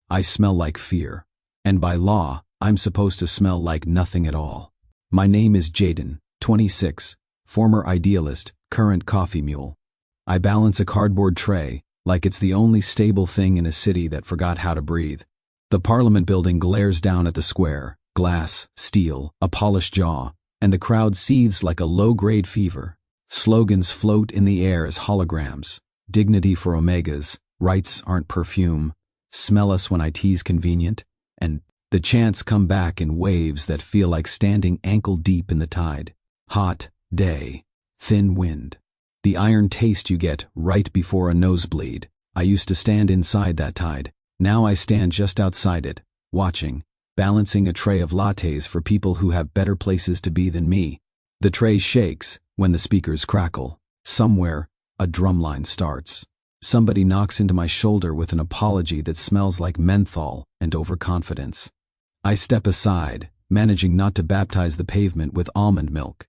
I smell like fear. And by law, I'm supposed to smell like nothing at all. My name is Jayden, 26, former idealist, current coffee mule. I balance a cardboard tray like it's the only stable thing in a city that forgot how to breathe. The Parliament building glares down at the square, glass, steel, a polished jaw, and the crowd seethes like a low-grade fever. Slogans float in the air as holograms. Dignity for omegas, rights aren't perfume, smell us when IT's convenient, and the chants come back in waves that feel like standing ankle-deep in the tide. Hot day, thin wind. The iron taste you get right before a nosebleed. I used to stand inside that tide. Now I stand just outside it, watching, balancing a tray of lattes for people who have better places to be than me. The tray shakes when the speakers crackle. Somewhere, a drumline starts. Somebody knocks into my shoulder with an apology that smells like menthol and overconfidence. I step aside, managing not to baptize the pavement with almond milk.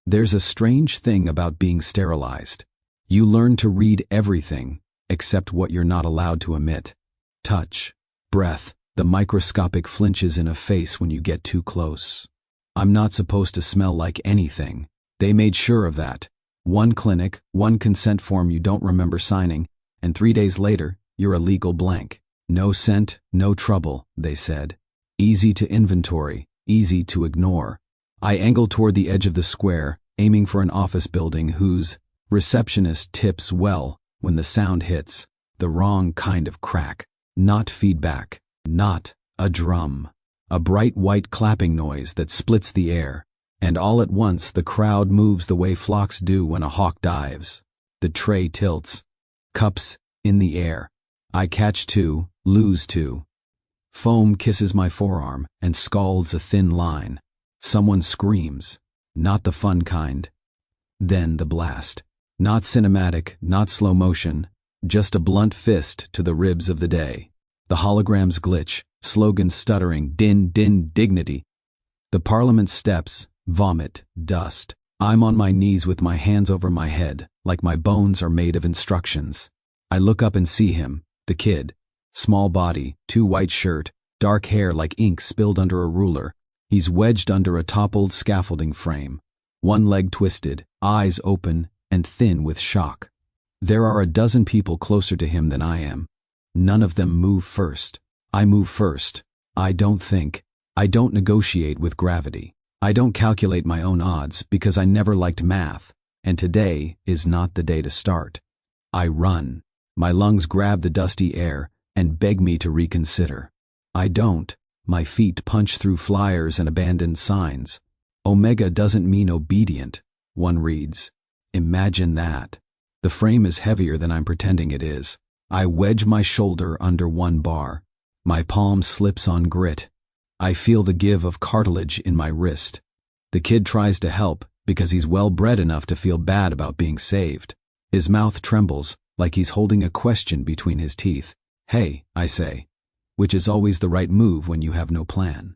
There's a strange thing about being sterilized. You learn to read everything, except what you're not allowed to emit. Touch, breath, the microscopic flinches in a face when you get too close. I'm not supposed to smell like anything. They made sure of that. One clinic, one consent form you don't remember signing, and 3 days later, you're a legal blank. No scent, no trouble, they said. Easy to inventory, easy to ignore. I angle toward the edge of the square, aiming for an office building whose receptionist tips well when the sound hits. The wrong kind of crack. Not feedback. Not a drum. A bright white clapping noise that splits the air. And all at once the crowd moves the way flocks do when a hawk dives. The tray tilts. Cups in the air. I catch two, lose two. Foam kisses my forearm and scalds a thin line. Someone screams. Not the fun kind. Then the blast. Not cinematic, not slow motion, just a blunt fist to the ribs of the day. The holograms glitch, slogans stuttering, din, din, dignity. The Parliament steps, vomit, dust. I'm on my knees with my hands over my head, like my bones are made of instructions. I look up and see him, the kid. Small body, too white shirt, dark hair like ink spilled under a ruler. He's wedged under a toppled scaffolding frame. One leg twisted, eyes open and thin with shock. There are a dozen people closer to him than I am. None of them move first. I move first. I don't think. I don't negotiate with gravity. I don't calculate my own odds because I never liked math, and today is not the day to start. I run. My lungs grab the dusty air and beg me to reconsider. I don't. My feet punch through flyers and abandoned signs. Omega doesn't mean obedient, one reads. Imagine that. The frame is heavier than I'm pretending it is. I wedge my shoulder under one bar. My palm slips on grit. I feel the give of cartilage in my wrist. The kid tries to help because he's well bred enough to feel bad about being saved. His mouth trembles like he's holding a question between his teeth. Hey, I say. Which is always the right move when you have no plan.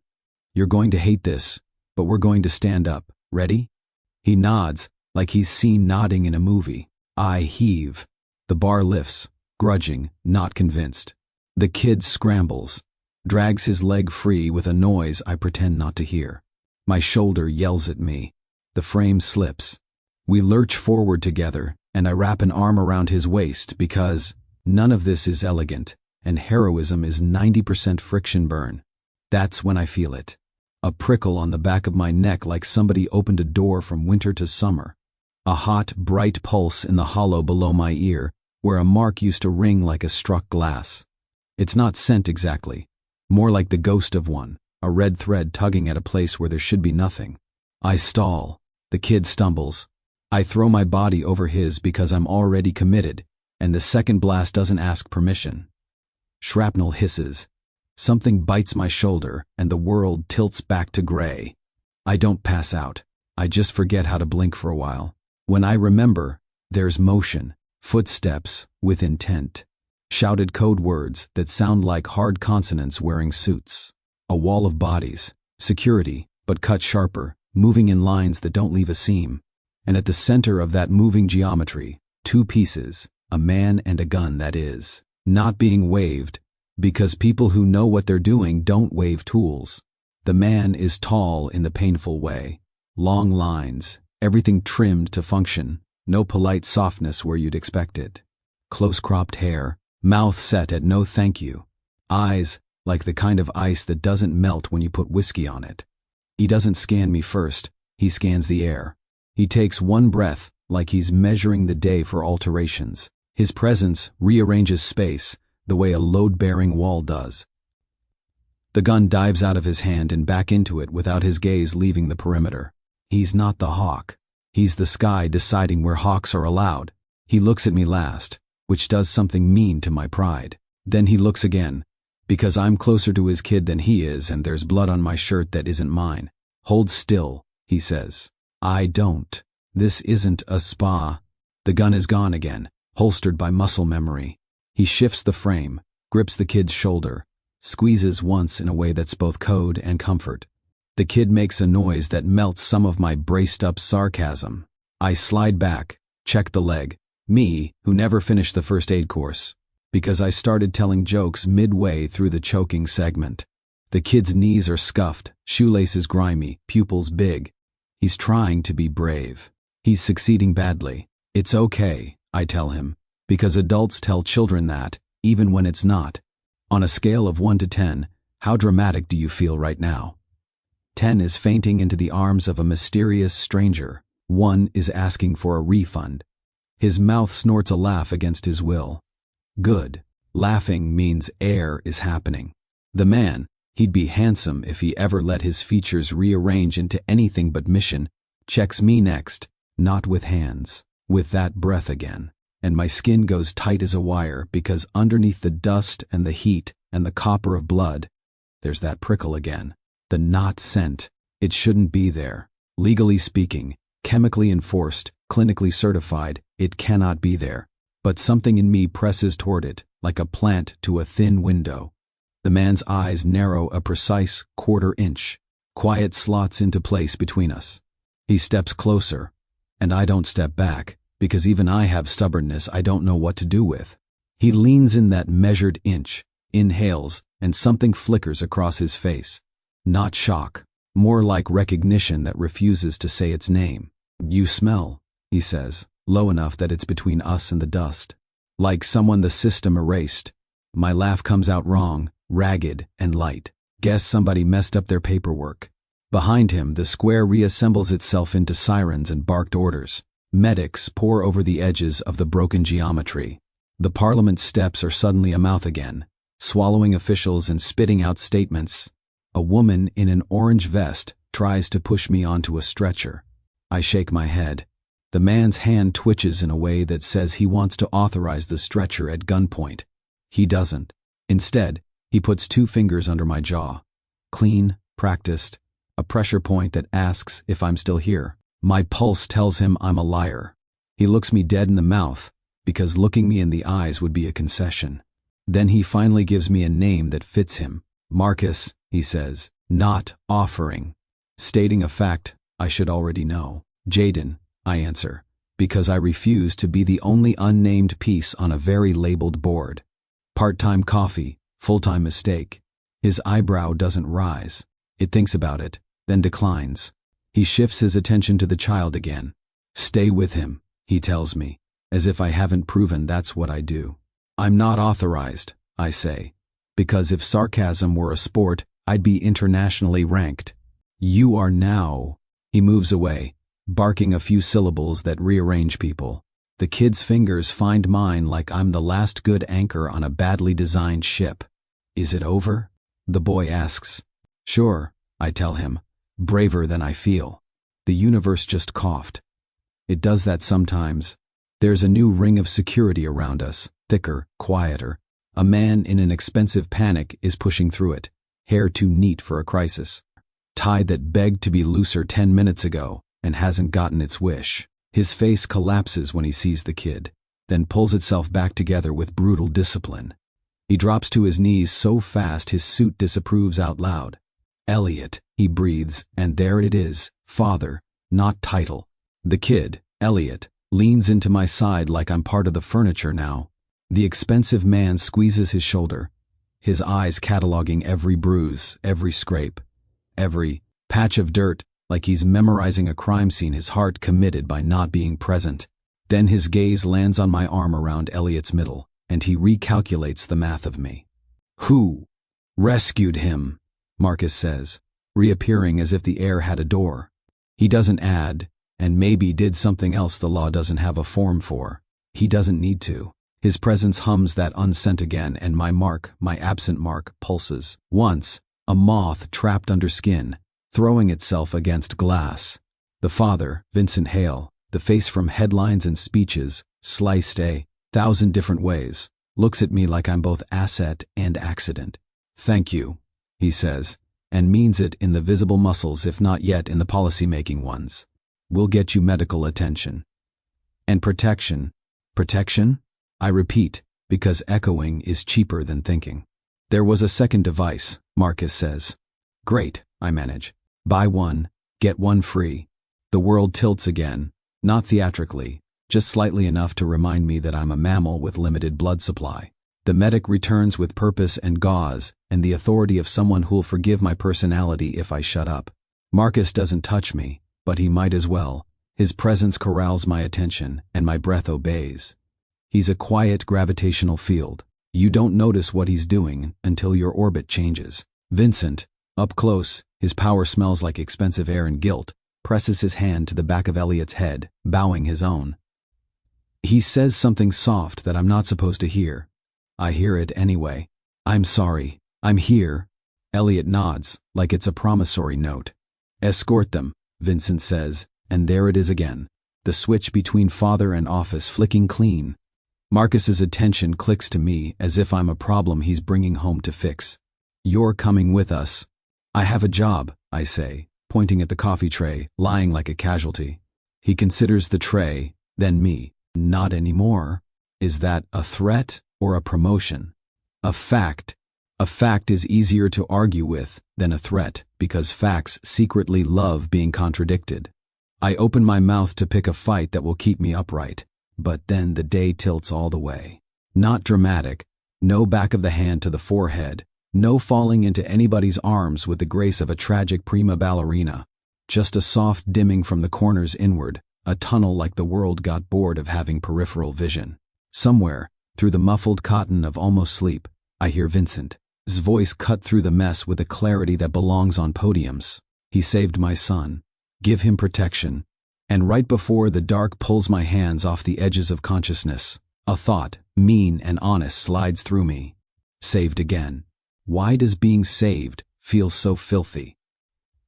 You're going to hate this, but we're going to stand up. Ready? He nods, like he's seen nodding in a movie. I heave. The bar lifts, grudging, not convinced. The kid scrambles, drags his leg free with a noise I pretend not to hear. My shoulder yells at me. The frame slips. We lurch forward together, and I wrap an arm around his waist because none of this is elegant. And heroism is 90% friction burn. That's when I feel it. A prickle on the back of my neck like somebody opened a door from winter to summer. A hot, bright pulse in the hollow below my ear, where a mark used to ring like a struck glass. It's not scent exactly, more like the ghost of one, a red thread tugging at a place where there should be nothing. I stall. The kid stumbles. I throw my body over his because I'm already committed, and the second blast doesn't ask permission. Shrapnel hisses. Something bites my shoulder, and the world tilts back to gray. I don't pass out. I just forget how to blink for a while. When I remember, there's motion, footsteps with intent, shouted code words that sound like hard consonants wearing suits. A wall of bodies, security, but cut sharper, moving in lines that don't leave a seam. And at the center of that moving geometry, two pieces, a man and a gun that is. Not being waved, Because people who know what they're doing don't wave tools. The man is tall in the painful way. Long lines, everything trimmed to function, no polite softness where you'd expect it. Close-cropped hair, mouth set at no thank you. Eyes like the kind of ice that doesn't melt when you put whiskey on it. He doesn't scan me first, he scans the air. He takes one breath like he's measuring the day for alterations. His presence rearranges space the way a load-bearing wall does. The gun dives out of his hand and back into it without his gaze leaving the perimeter. He's not the hawk. He's the sky deciding where hawks are allowed. He looks at me last, which does something mean to my pride. Then he looks again, because I'm closer to his kid than he is and there's blood on my shirt that isn't mine. Hold still, he says. I don't. This isn't a spa. The gun is gone again, holstered by muscle memory. He shifts the frame, grips the kid's shoulder, squeezes once in a way that's both code and comfort. The kid makes a noise that melts some of my braced-up sarcasm. I slide back, check the leg. Me, who never finished the first aid course, because I started telling jokes midway through the choking segment. The kid's knees are scuffed, shoelaces grimy, pupils big. He's trying to be brave. He's succeeding badly. It's okay, I tell him, because adults tell children that, even when it's not. On a scale of 1 to 10, how dramatic do you feel right now? 10 is fainting into the arms of a mysterious stranger. 1 is asking for a refund. His mouth snorts a laugh against his will. Good. Laughing means air is happening. The man, he'd be handsome if he ever let his features rearrange into anything but mission, checks me next, not with hands, with that breath again. And my skin goes tight as a wire because underneath the dust and the heat and the copper of blood, there's that prickle again. The not scent. It shouldn't be there. Legally speaking, chemically enforced, clinically certified, it cannot be there. But something in me presses toward it, like a plant to a thin window. The man's eyes narrow a precise 1/4 inch. Quiet slots into place between us. He steps closer, and I don't step back, because even I have stubbornness I don't know what to do with. He leans in that measured inch, inhales, and something flickers across his face. Not shock, more like recognition that refuses to say its name. You smell, he says, low enough that it's between us and the dust. Like someone the system erased. My laugh comes out wrong, ragged and light. Guess somebody messed up their paperwork. Behind him, the square reassembles itself into sirens and barked orders. Medics pour over the edges of the broken geometry. The parliament steps are suddenly a mouth again, swallowing officials and spitting out statements. A woman in an orange vest tries to push me onto a stretcher. I shake my head. The man's hand twitches in a way that says he wants to authorize the stretcher at gunpoint. He doesn't. Instead, he puts 2 fingers under my jaw. Clean, practiced, a pressure point that asks if I'm still here. My pulse tells him I'm a liar. He looks me dead in the mouth, because looking me in the eyes would be a concession. Then he finally gives me a name that fits him. Marcus, he says, not offering. Stating a fact I should already know. Jayden, I answer, because I refuse to be the only unnamed piece on a very labeled board. Part-time coffee, full-time mistake. His eyebrow doesn't rise. It thinks about it, then declines. He shifts his attention to the child again. Stay with him, he tells me, as if I haven't proven that's what I do. I'm not authorized, I say, because if sarcasm were a sport, I'd be internationally ranked. You are now. He moves away, barking a few syllables that rearrange people. The kid's fingers find mine like I'm the last good anchor on a badly designed ship. Is it over? The boy asks. Sure, I tell him, braver than I feel. The universe just coughed. It does that sometimes. There's a new ring of security around us, thicker, quieter. A man in an expensive panic is pushing through it, hair too neat for a crisis. Tie that begged to be looser 10 minutes ago and hasn't gotten its wish. His face collapses when he sees the kid, then pulls itself back together with brutal discipline. He drops to his knees so fast his suit disapproves out loud. Elliot, he breathes, and there it is, father, not title. The kid, Elliot, leans into my side like I'm part of the furniture now. The expensive man squeezes his shoulder. his eyes cataloging every bruise, every scrape, every patch of dirt, like he's memorizing a crime scene, his heart committed by not being present. Then his gaze lands on my arm around Elliot's middle, and he recalculates the math of me. Who rescued him? Marcus says, reappearing as if the air had a door. He doesn't add, and maybe did something else the law doesn't have a form for. He doesn't need to. His presence hums that unsent again, and my absent mark, pulses. Once, a moth trapped under skin, throwing itself against glass. The father, Vincent Hale, the face from headlines and speeches, sliced 1,000 different ways, looks at me like I'm both asset and accident. Thank you, he says, and means it in the visible muscles if not yet in the policy-making ones. We'll get you medical attention. And protection. Protection? I repeat, because echoing is cheaper than thinking. There was a second device, Marcus says. Great, I manage. Buy one, get one free. The world tilts again, not theatrically, just slightly enough to remind me that I'm a mammal with limited blood supply. The medic returns with purpose and gauze, and the authority of someone who'll forgive my personality if I shut up. Marcus doesn't touch me, but he might as well. His presence corrals my attention, and my breath obeys. He's a quiet gravitational field. You don't notice what he's doing until your orbit changes. Vincent, up close, his power smells like expensive air and guilt, presses his hand to the back of Elliot's head, bowing his own. He says something soft that I'm not supposed to hear. I hear it anyway. I'm sorry. I'm here. Elliot nods, like it's a promissory note. Escort them, Vincent says, and there it is again. The switch between father and office flicking clean. Marcus's attention clicks to me as if I'm a problem he's bringing home to fix. You're coming with us. I have a job, I say, pointing at the coffee tray, lying like a casualty. He considers the tray, then me. Not anymore. Is that a threat or a promotion? A fact. A fact is easier to argue with than a threat because facts secretly love being contradicted. I open my mouth to pick a fight that will keep me upright, but then the day tilts all the way. Not dramatic, no back of the hand to the forehead, no falling into anybody's arms with the grace of a tragic prima ballerina, just a soft dimming from the corners inward, a tunnel like the world got bored of having peripheral vision. Somewhere, through the muffled cotton of almost sleep, I hear Vincent's voice cut through the mess with a clarity that belongs on podiums. He saved my son. Give him protection. And right before the dark pulls my hands off the edges of consciousness, a thought, mean and honest, slides through me. Saved again. Why does being saved feel so filthy?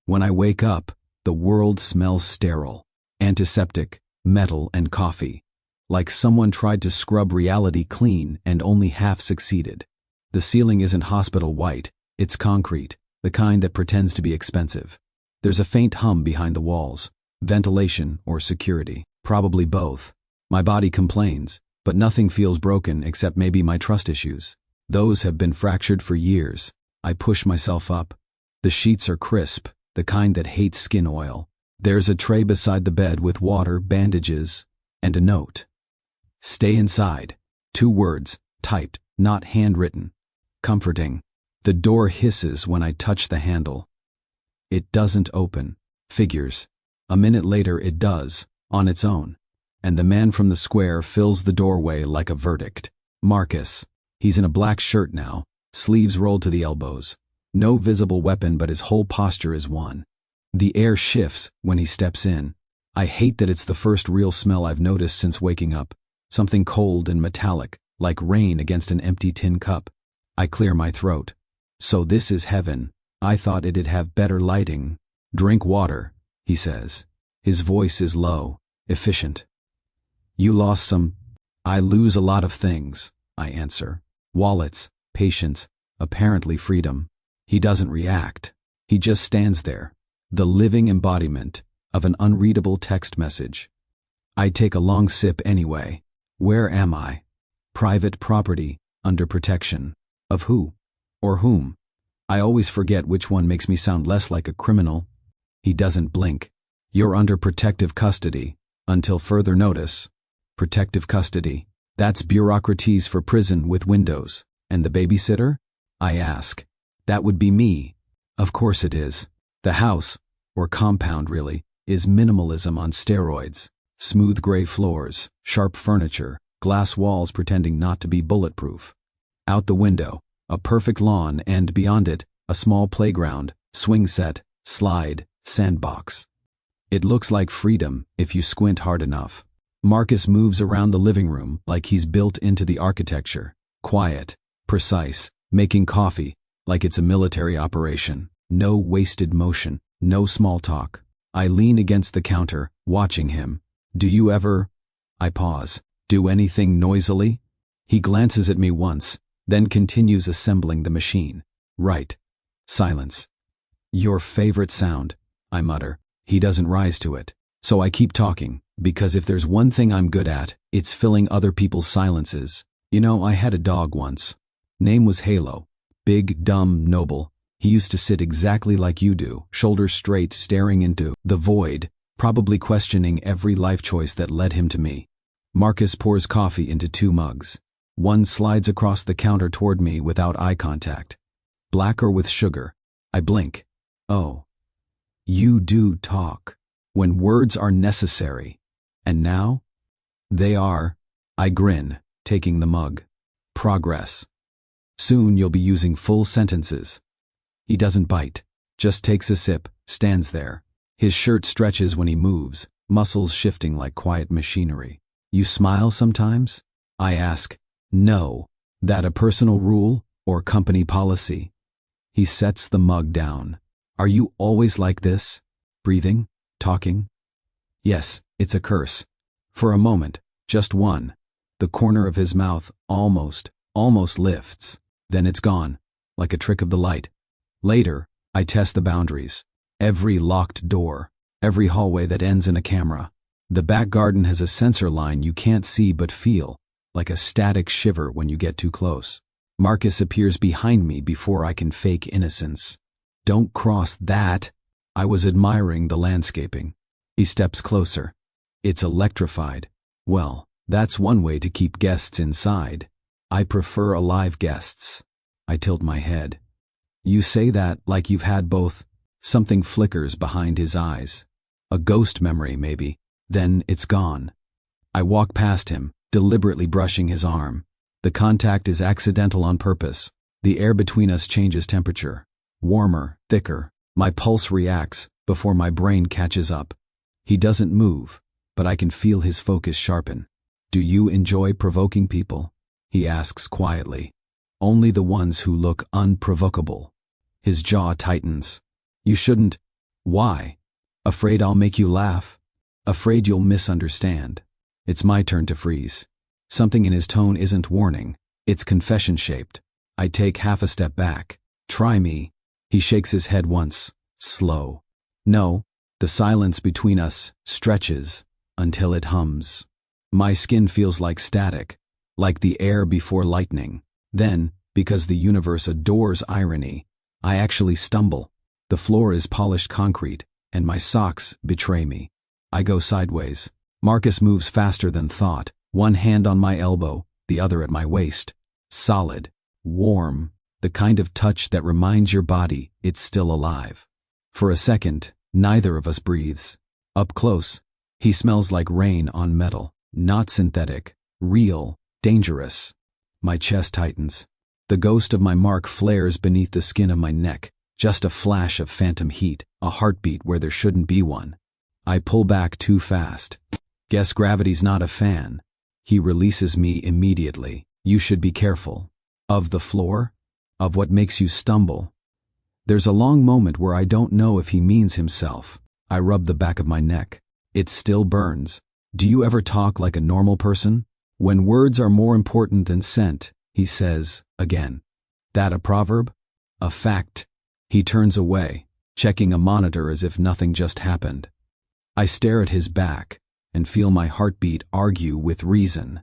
When I wake up, the world smells sterile. Antiseptic, metal, and coffee. Like someone tried to scrub reality clean and only half succeeded. The ceiling isn't hospital white, it's concrete, the kind that pretends to be expensive. There's a faint hum behind the walls. Ventilation or security, probably both. My body complains, but nothing feels broken except maybe my trust issues. Those have been fractured for years. I push myself up. The sheets are crisp, the kind that hates skin oil. There's a tray beside the bed with water, bandages, and a note. Stay inside. 2 words, typed, not handwritten. Comforting. The door hisses when I touch the handle. It doesn't open. Figures. A minute later it does, on its own. And the man from the square fills the doorway like a verdict. Marcus. He's in a black shirt now, sleeves rolled to the elbows. No visible weapon, but his whole posture is one. The air shifts when he steps in. I hate that it's the first real smell I've noticed since waking up. Something cold and metallic, like rain against an empty tin cup. I clear my throat. So this is heaven. I thought it'd have better lighting. Drink water, he says. His voice is low, efficient. You lost some. I lose a lot of things, I answer. Wallets, patience, apparently freedom. He doesn't react. He just stands there. The living embodiment of an unreadable text message. I take a long sip anyway. Where am I? Private property, under protection. Of who? Or whom? I always forget which one makes me sound less like a criminal. He doesn't blink. You're under protective custody, until further notice. Protective custody. That's bureaucraties for prison with windows. And the babysitter? I ask. That would be me. Of course it is. The house, or compound really, is minimalism on steroids. Smooth gray floors, sharp furniture, glass walls pretending not to be bulletproof. Out the window, a perfect lawn, and beyond it, a small playground, swing set, slide, sandbox. It looks like freedom if you squint hard enough. Marcus moves around the living room like he's built into the architecture. Quiet, precise, making coffee like it's a military operation. No wasted motion, no small talk. I lean against the counter, watching him. Do you ever, I pause, do anything noisily? He glances at me once, then continues assembling the machine. Right. Silence. Your favorite sound, I mutter. He doesn't rise to it. So I keep talking, because if there's one thing I'm good at, it's filling other people's silences. You know, I had a dog once. Name was Halo. Big, dumb, noble. He used to sit exactly like you do, shoulders straight, staring into the void, probably questioning every life choice that led him to me. Marcus pours coffee into 2 mugs. One slides across the counter toward me without eye contact. Black or with sugar. I blink. Oh. You do talk. When words are necessary. And now? They are. I grin, taking the mug. Progress. Soon you'll be using full sentences. He doesn't bite, just takes a sip, stands there. His shirt stretches when he moves, muscles shifting like quiet machinery. You smile sometimes? I ask. No. That a personal rule or company policy? He sets the mug down. Are you always like this? Breathing? Talking? Yes, it's a curse. For a moment, just one. The corner of his mouth almost lifts. Then it's gone, like a trick of the light. Later, I test the boundaries. Every locked door, every hallway that ends in a camera. The back garden has a sensor line you can't see but feel, like a static shiver when you get too close. Marcus appears behind me before I can fake innocence. Don't cross that. I was admiring the landscaping. He steps closer. It's electrified. Well, that's one way to keep guests inside. I prefer alive guests. I tilt my head. You say that like you've had both. Something flickers behind his eyes. A ghost memory, maybe. Then it's gone. I walk past him, deliberately brushing his arm. The contact is accidental on purpose. The air between us changes temperature. Warmer, thicker. My pulse reacts before my brain catches up. He doesn't move, but I can feel his focus sharpen. Do you enjoy provoking people? He asks quietly. Only the ones who look unprovocable. His jaw tightens. You shouldn't. Why? Afraid I'll make you laugh? Afraid you'll misunderstand. It's my turn to freeze. Something in his tone isn't warning. It's confession-shaped. I take half a step back. Try me. He shakes his head once. Slow. No. The silence between us stretches until it hums. My skin feels like static, like the air before lightning. Then, because the universe adores irony, I actually stumble. The floor is polished concrete, and my socks betray me. I go sideways. Marcus moves faster than thought, one hand on my elbow, the other at my waist. Solid, warm, the kind of touch that reminds your body it's still alive. For a second, neither of us breathes. Up close, he smells like rain on metal, not synthetic, real, dangerous. My chest tightens. The ghost of my mark flares beneath the skin of my neck, just a flash of phantom heat, a heartbeat where there shouldn't be one. I pull back too fast. Guess gravity's not a fan. He releases me immediately. You should be careful. Of the floor? Of what makes you stumble? There's a long moment where I don't know if he means himself. I rub the back of my neck. It still burns. Do you ever talk like a normal person? When words are more important than scent, he says, again. That a proverb? A fact. He turns away, checking a monitor as if nothing just happened. I stare at his back and feel my heartbeat argue with reason.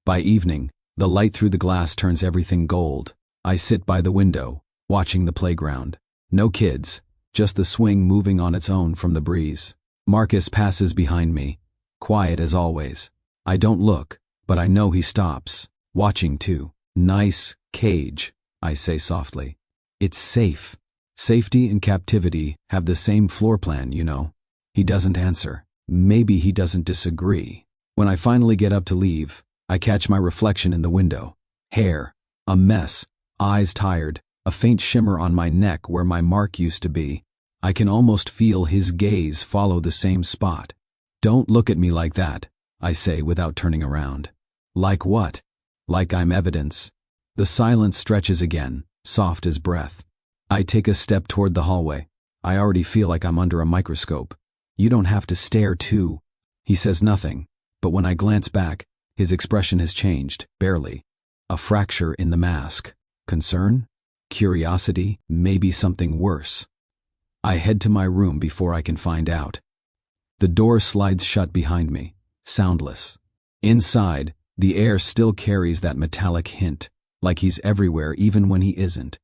By evening, the light through the glass turns everything gold. I sit by the window, watching the playground. No kids, just the swing moving on its own from the breeze. Marcus passes behind me, quiet as always. I don't look, but I know he stops, watching too. Nice cage. I say softly. It's safe. Safety and captivity have the same floor plan, you know. He doesn't answer. Maybe he doesn't disagree. When I finally get up to leave, I catch my reflection in the window. Hair, a mess, eyes tired, a faint shimmer on my neck where my mark used to be. I can almost feel his gaze follow the same spot. Don't look at me like that, I say without turning around. Like what? Like I'm evidence. The silence stretches again, soft as breath. I take a step toward the hallway. I already feel like I'm under a microscope. You don't have to stare too. He says nothing, but when I glance back, his expression has changed, barely. A fracture in the mask. Concern? Curiosity? Maybe something worse. I head to my room before I can find out. The door slides shut behind me, soundless. Inside, the air still carries that metallic hint, like he's everywhere even when he isn't.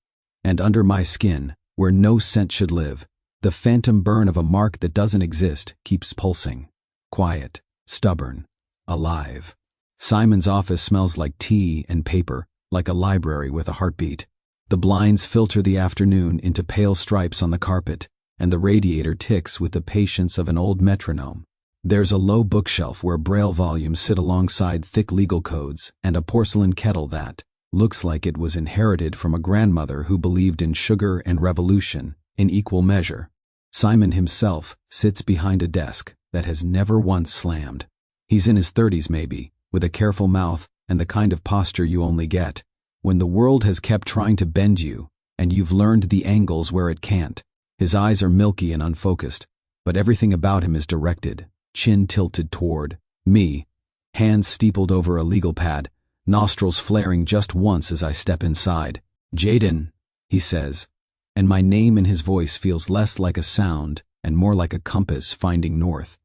And under my skin, where no scent should live, the phantom burn of a mark that doesn't exist keeps pulsing. Quiet, stubborn, alive. Simon's office smells like tea and paper, like a library with a heartbeat. The blinds filter the afternoon into pale stripes on the carpet, and the radiator ticks with the patience of an old metronome. There's a low bookshelf where braille volumes sit alongside thick legal codes and a porcelain kettle that looks like it was inherited from a grandmother who believed in sugar and revolution in equal measure. Simon himself sits behind a desk that has never once slammed. He's in his 30s maybe, with a careful mouth and the kind of posture you only get when the world has kept trying to bend you and you've learned the angles where it can't. His eyes are milky and unfocused, but everything about him is directed, chin tilted toward me, hands steepled over a legal pad, nostrils flaring just once as I step inside. Jayden, he says, and my name in his voice feels less like a sound and more like a compass finding north.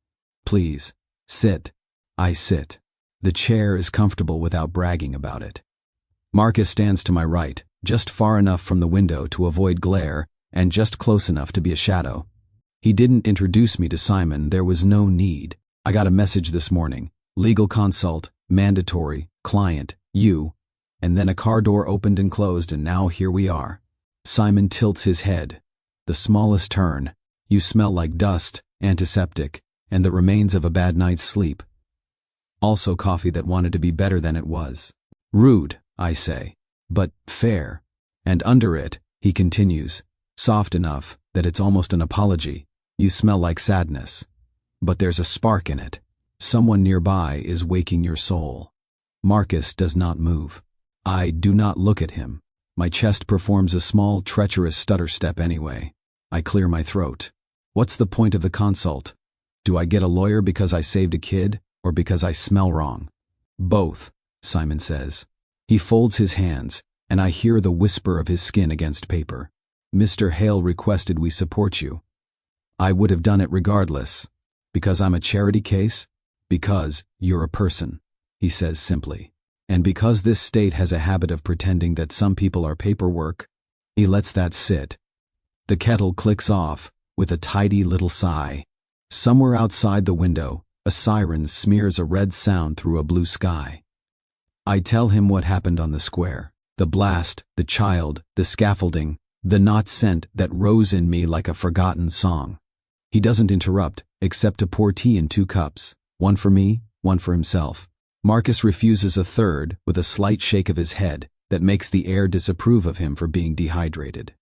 Please, sit. I sit. The chair is comfortable without bragging about it. Marcus stands to my right, just far enough from the window to avoid glare and just close enough to be a shadow. He didn't introduce me to Simon, there was no need. I got a message this morning. Legal consult, mandatory, client, you. And then a car door opened and closed and now here we are. Simon tilts his head. The smallest turn. You smell like dust, antiseptic, and the remains of a bad night's sleep. Also coffee that wanted to be better than it was. Rude, I say, but fair. And under it, he continues, soft enough that it's almost an apology. You smell like sadness. But there's a spark in it. Someone nearby is waking your soul. Marcus does not move. I do not look at him. My chest performs a small, treacherous stutter step anyway. I clear my throat. What's the point of the consult? Do I get a lawyer because I saved a kid, or because I smell wrong? Both, Simon says. He folds his hands, and I hear the whisper of his skin against paper. Mr. Hale requested we support you. I would have done it regardless. Because I'm a charity case? Because you're a person, he says simply. And because this state has a habit of pretending that some people are paperwork, he lets that sit. The kettle clicks off with a tidy little sigh. Somewhere outside the window, a siren smears a red sound through a blue sky. I tell him what happened on the square. The blast, the child, the scaffolding, the not scent that rose in me like a forgotten song. He doesn't interrupt, except to pour tea in 2 cups, one for me, one for himself. Marcus refuses a third with a slight shake of his head that makes the air disapprove of him for being dehydrated.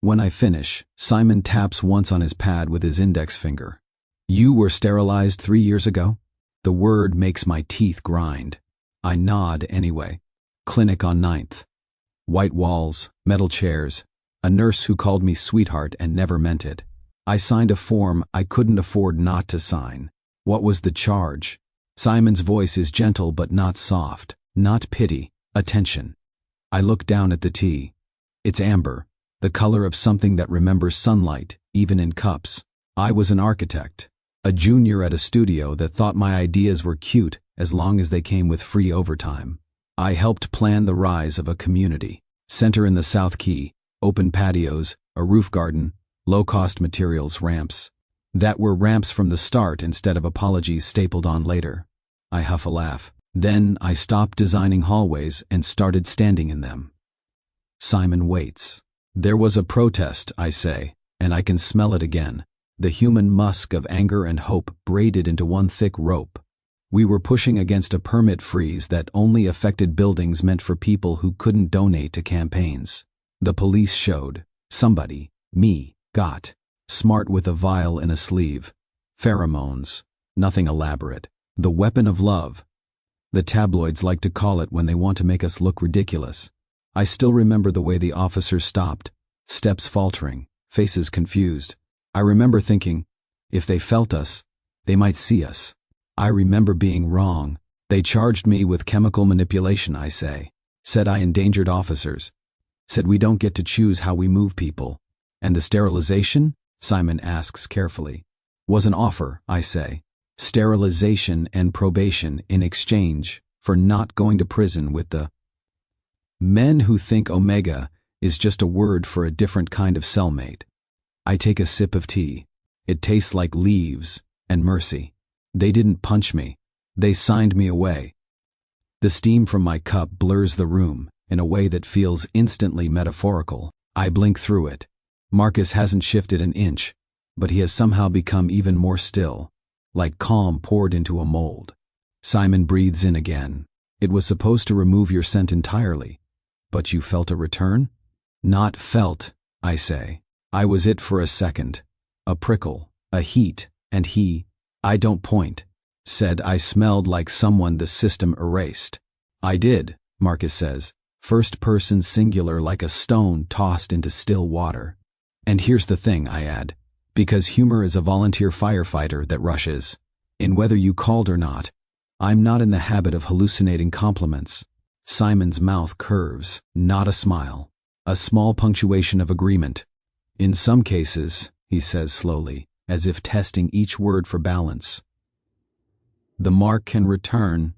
When I finish, Simon taps once on his pad with his index finger. You were sterilized 3 years ago? The word makes my teeth grind. I nod anyway. Clinic on 9th. White walls, metal chairs, a nurse who called me sweetheart and never meant it. I signed a form I couldn't afford not to sign. What was the charge? Simon's voice is gentle but not soft, not pity, attention. I look down at the tea. It's amber, the color of something that remembers sunlight, even in cups. I was an architect, a junior at a studio that thought my ideas were cute as long as they came with free overtime. I helped plan the rise of a community. Center in the South Key, open patios, a roof garden, low-cost materials, ramps. That were ramps from the start instead of apologies stapled on later. I huff a laugh. Then I stopped designing hallways and started standing in them. Simon waits. There was a protest, I say, and I can smell it again. The human musk of anger and hope braided into one thick rope. We were pushing against a permit freeze that only affected buildings meant for people who couldn't donate to campaigns. The police showed. Somebody, me, got smart with a vial in a sleeve. Pheromones. Nothing elaborate. The weapon of love. The tabloids like to call it when they want to make us look ridiculous. I still remember the way the officers stopped, steps faltering, faces confused. I remember thinking, if they felt us, they might see us. I remember being wrong. They charged me with chemical manipulation, I say. Said I endangered officers. Said we don't get to choose how we move people. And the sterilization? Simon asks carefully. Was an offer, I say. Sterilization and probation in exchange for not going to prison with the men who think omega is just a word for a different kind of cellmate. I take a sip of tea. It tastes like leaves and mercy. They didn't punch me. They signed me away. The steam from my cup blurs the room in a way that feels instantly metaphorical. I blink through it. Marcus hasn't shifted an inch, but he has somehow become even more still, like calm poured into a mold. Simon breathes in again. It was supposed to remove your scent entirely, but you felt a return? Not felt, I say. I was it for a second. A prickle, a heat, and I don't point, said I smelled like someone the system erased. I did, Marcus says, first person singular like a stone tossed into still water. And here's the thing, I add, because humor is a volunteer firefighter that rushes. In whether you called or not, I'm not in the habit of hallucinating compliments. Simon's mouth curves, not a smile. A small punctuation of agreement. In some cases, he says slowly, as if testing each word for balance. The mark can return.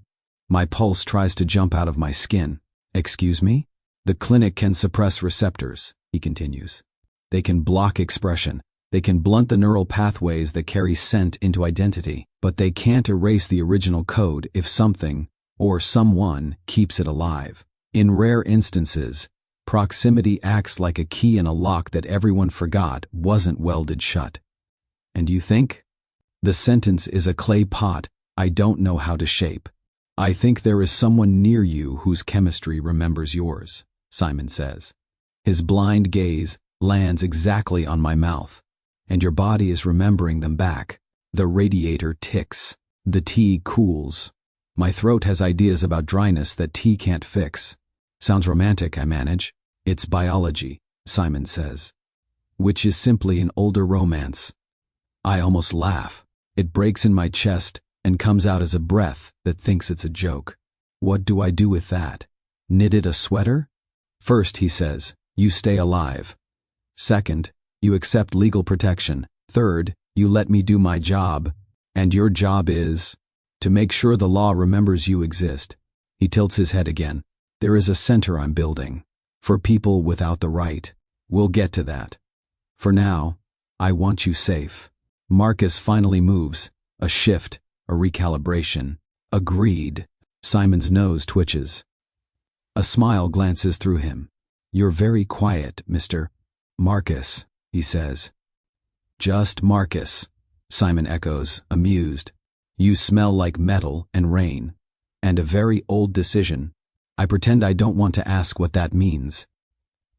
My pulse tries to jump out of my skin. Excuse me? The clinic can suppress receptors, he continues. They can block expression. They can blunt the neural pathways that carry scent into identity, but they can't erase the original code if something, or someone, keeps it alive. In rare instances, proximity acts like a key in a lock that everyone forgot wasn't welded shut. And you think? The sentence is a clay pot I don't know how to shape. I think there is someone near you whose chemistry remembers yours, Simon says. His blind gaze lands exactly on my mouth, and your body is remembering them back. The radiator ticks. The tea cools. My throat has ideas about dryness that tea can't fix. Sounds romantic, I manage. It's biology, Simon says. Which is simply an older romance. I almost laugh. It breaks in my chest and comes out as a breath that thinks it's a joke. What do I do with that? Knitted a sweater? First, he says, you stay alive. Second, you accept legal protection. Third, you let me do my job. And your job is to make sure the law remembers you exist. He tilts his head again. There is a center I'm building. For people without the right. We'll get to that. For now, I want you safe. Marcus finally moves. A shift, a recalibration. Agreed. Simon's nose twitches. A smile glances through him. You're very quiet, Mr. Marcus, he says. Just Marcus, Simon echoes, amused. You smell like metal and rain. And a very old decision. I pretend I don't want to ask what that means.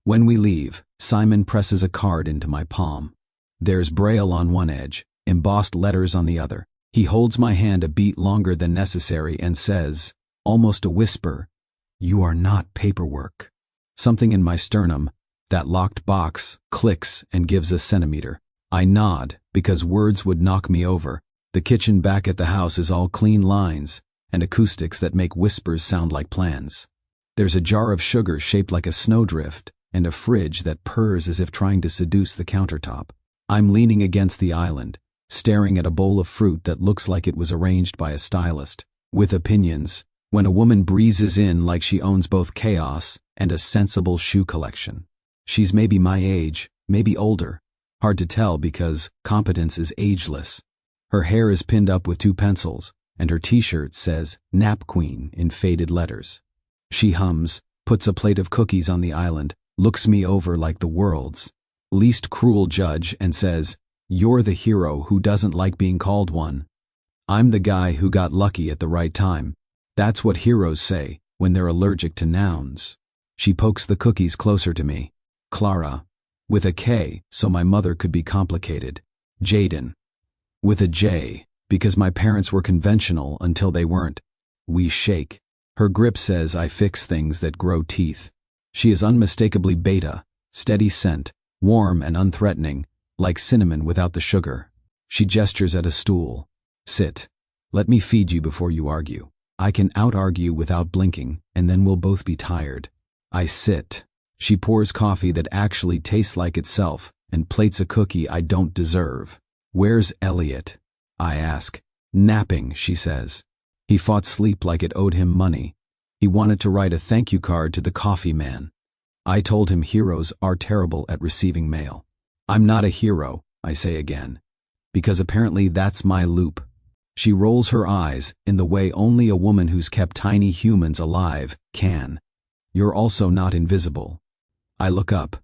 When we leave, Simon presses a card into my palm. There's braille on one edge, embossed letters on the other. He holds my hand a beat longer than necessary and says, almost a whisper, you are not paperwork. Something in my sternum, that locked box, clicks and gives a centimeter. I nod, because words would knock me over. The kitchen back at the house is all clean lines and acoustics that make whispers sound like plans. There's a jar of sugar shaped like a snowdrift and a fridge that purrs as if trying to seduce the countertop. I'm leaning against the island, staring at a bowl of fruit that looks like it was arranged by a stylist. With opinions, when a woman breezes in like she owns both chaos and a sensible shoe collection. She's maybe my age, maybe older. Hard to tell because competence is ageless. Her hair is pinned up with 2 pencils, and her t-shirt says Nap Queen in faded letters. She hums, puts a plate of cookies on the island, looks me over like the world's least cruel judge and says, "You're the hero who doesn't like being called one." I'm the guy who got lucky at the right time. That's what heroes say when they're allergic to nouns. She pokes the cookies closer to me. Clara, with a K, so my mother could be complicated. Jayden, with a J, because my parents were conventional until they weren't. We shake. Her grip says I fix things that grow teeth. She is unmistakably beta, steady scent, warm and unthreatening, like cinnamon without the sugar. She gestures at a stool. Sit. Let me feed you before you argue. I can out-argue without blinking, and then we'll both be tired. I sit. She pours coffee that actually tastes like itself and plates a cookie I don't deserve. Where's Elliot? I ask. Napping, she says. He fought sleep like it owed him money. He wanted to write a thank you card to the coffee man. I told him heroes are terrible at receiving mail. I'm not a hero, I say again. Because apparently that's my loop. She rolls her eyes in the way only a woman who's kept tiny humans alive can. You're also not invisible. I look up.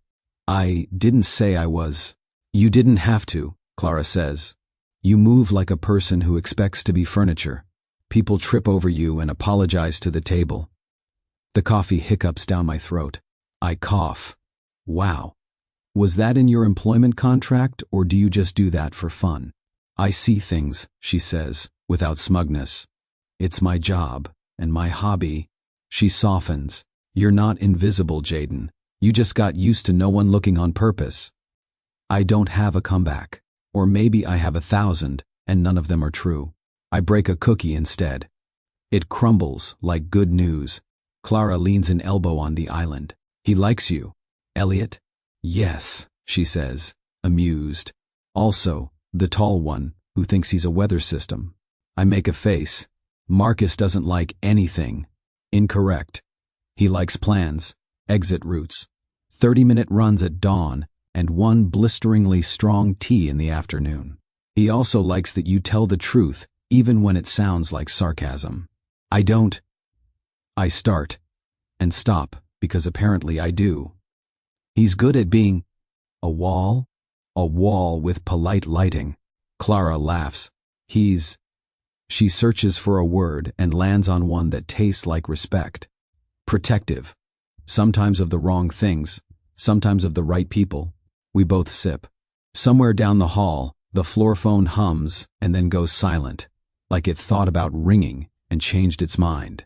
I didn't say I was. You didn't have to, Clara says. You move like a person who expects to be furniture. People trip over you and apologize to the table. The coffee hiccups down my throat. I cough. Wow. Was that in your employment contract, or do you just do that for fun? I see things, she says, without smugness. It's my job, and my hobby. She softens. You're not invisible, Jayden. You just got used to no one looking on purpose. I don't have a comeback. Or maybe I have 1,000, and none of them are true. I break a cookie instead. It crumbles like good news. Clara leans an elbow on the island. He likes you. Elliot? Yes, she says, amused. Also, the tall one, who thinks he's a weather system. I make a face. Marcus doesn't like anything. Incorrect. He likes plans, exit routes, 30-minute runs at dawn, and one blisteringly strong tea in the afternoon. He also likes that you tell the truth, even when it sounds like sarcasm. I don't. I start, and stop, because apparently I do. He's good at being a wall with polite lighting. Clara laughs. She searches for a word and lands on one that tastes like respect. Protective. Sometimes of the wrong things, sometimes of the right people. We both sip. Somewhere down the hall, the floor phone hums and then goes silent, like it thought about ringing and changed its mind.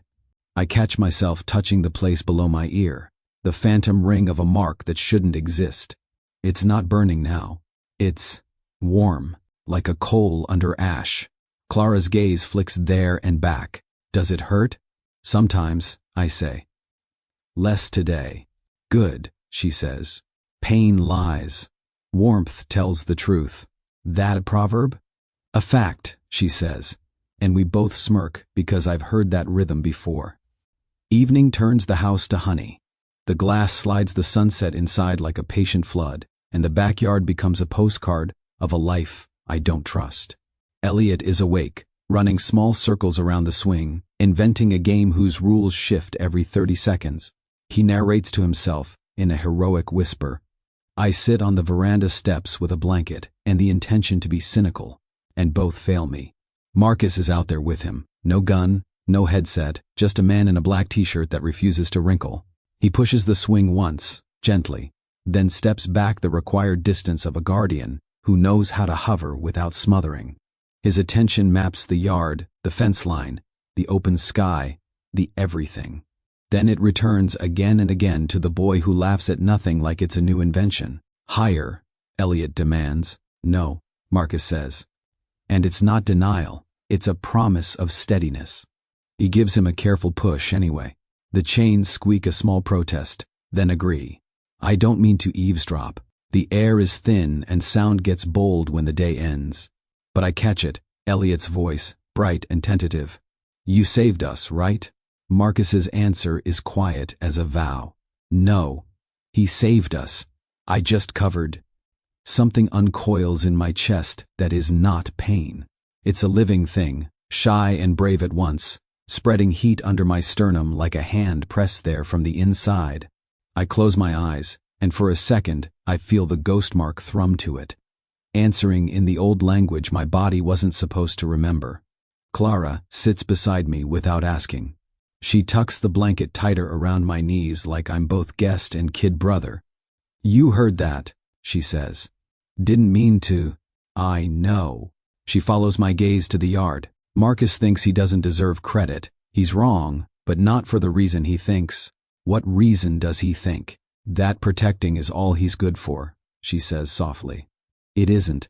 I catch myself touching the place below my ear, the phantom ring of a mark that shouldn't exist. It's not burning now. It's warm, like a coal under ash. Clara's gaze flicks there and back. Does it hurt? Sometimes, I say. Less today. Good, she says. Pain lies. Warmth tells the truth. That a proverb? A fact, she says, and we both smirk because I've heard that rhythm before. Evening turns the house to honey. The glass slides the sunset inside like a patient flood, and the backyard becomes a postcard of a life I don't trust. Elliot is awake, running small circles around the swing, inventing a game whose rules shift every 30 seconds. He narrates to himself in a heroic whisper. I sit on the veranda steps with a blanket and the intention to be cynical, and both fail me. Marcus is out there with him. No gun, no headset, just a man in a black t-shirt that refuses to wrinkle. He pushes the swing once, gently, then steps back the required distance of a guardian who knows how to hover without smothering. His attention maps the yard, the fence line, the open sky, the everything. Then it returns again and again to the boy who laughs at nothing like it's a new invention. Higher, Elliot demands. No, Marcus says. And it's not denial, it's a promise of steadiness. He gives him a careful push anyway. The chains squeak a small protest, then agree. I don't mean to eavesdrop. The air is thin and sound gets bold when the day ends. But I catch it, Elliot's voice, bright and tentative. You saved us, right? Marcus's answer is quiet as a vow. No, he saved us. I just covered. Something uncoils in my chest that is not pain. It's a living thing, shy and brave at once, spreading heat under my sternum like a hand pressed there from the inside. I close my eyes, and for a second, I feel the ghost mark thrum to it, answering in the old language my body wasn't supposed to remember. Clara sits beside me without asking. She tucks the blanket tighter around my knees like I'm both guest and kid brother. "You heard that," she says. "Didn't mean to." "I know." She follows my gaze to the yard. Marcus thinks he doesn't deserve credit. He's wrong, but not for the reason he thinks. What reason does he think? "That protecting is all he's good for," she says softly. "It isn't.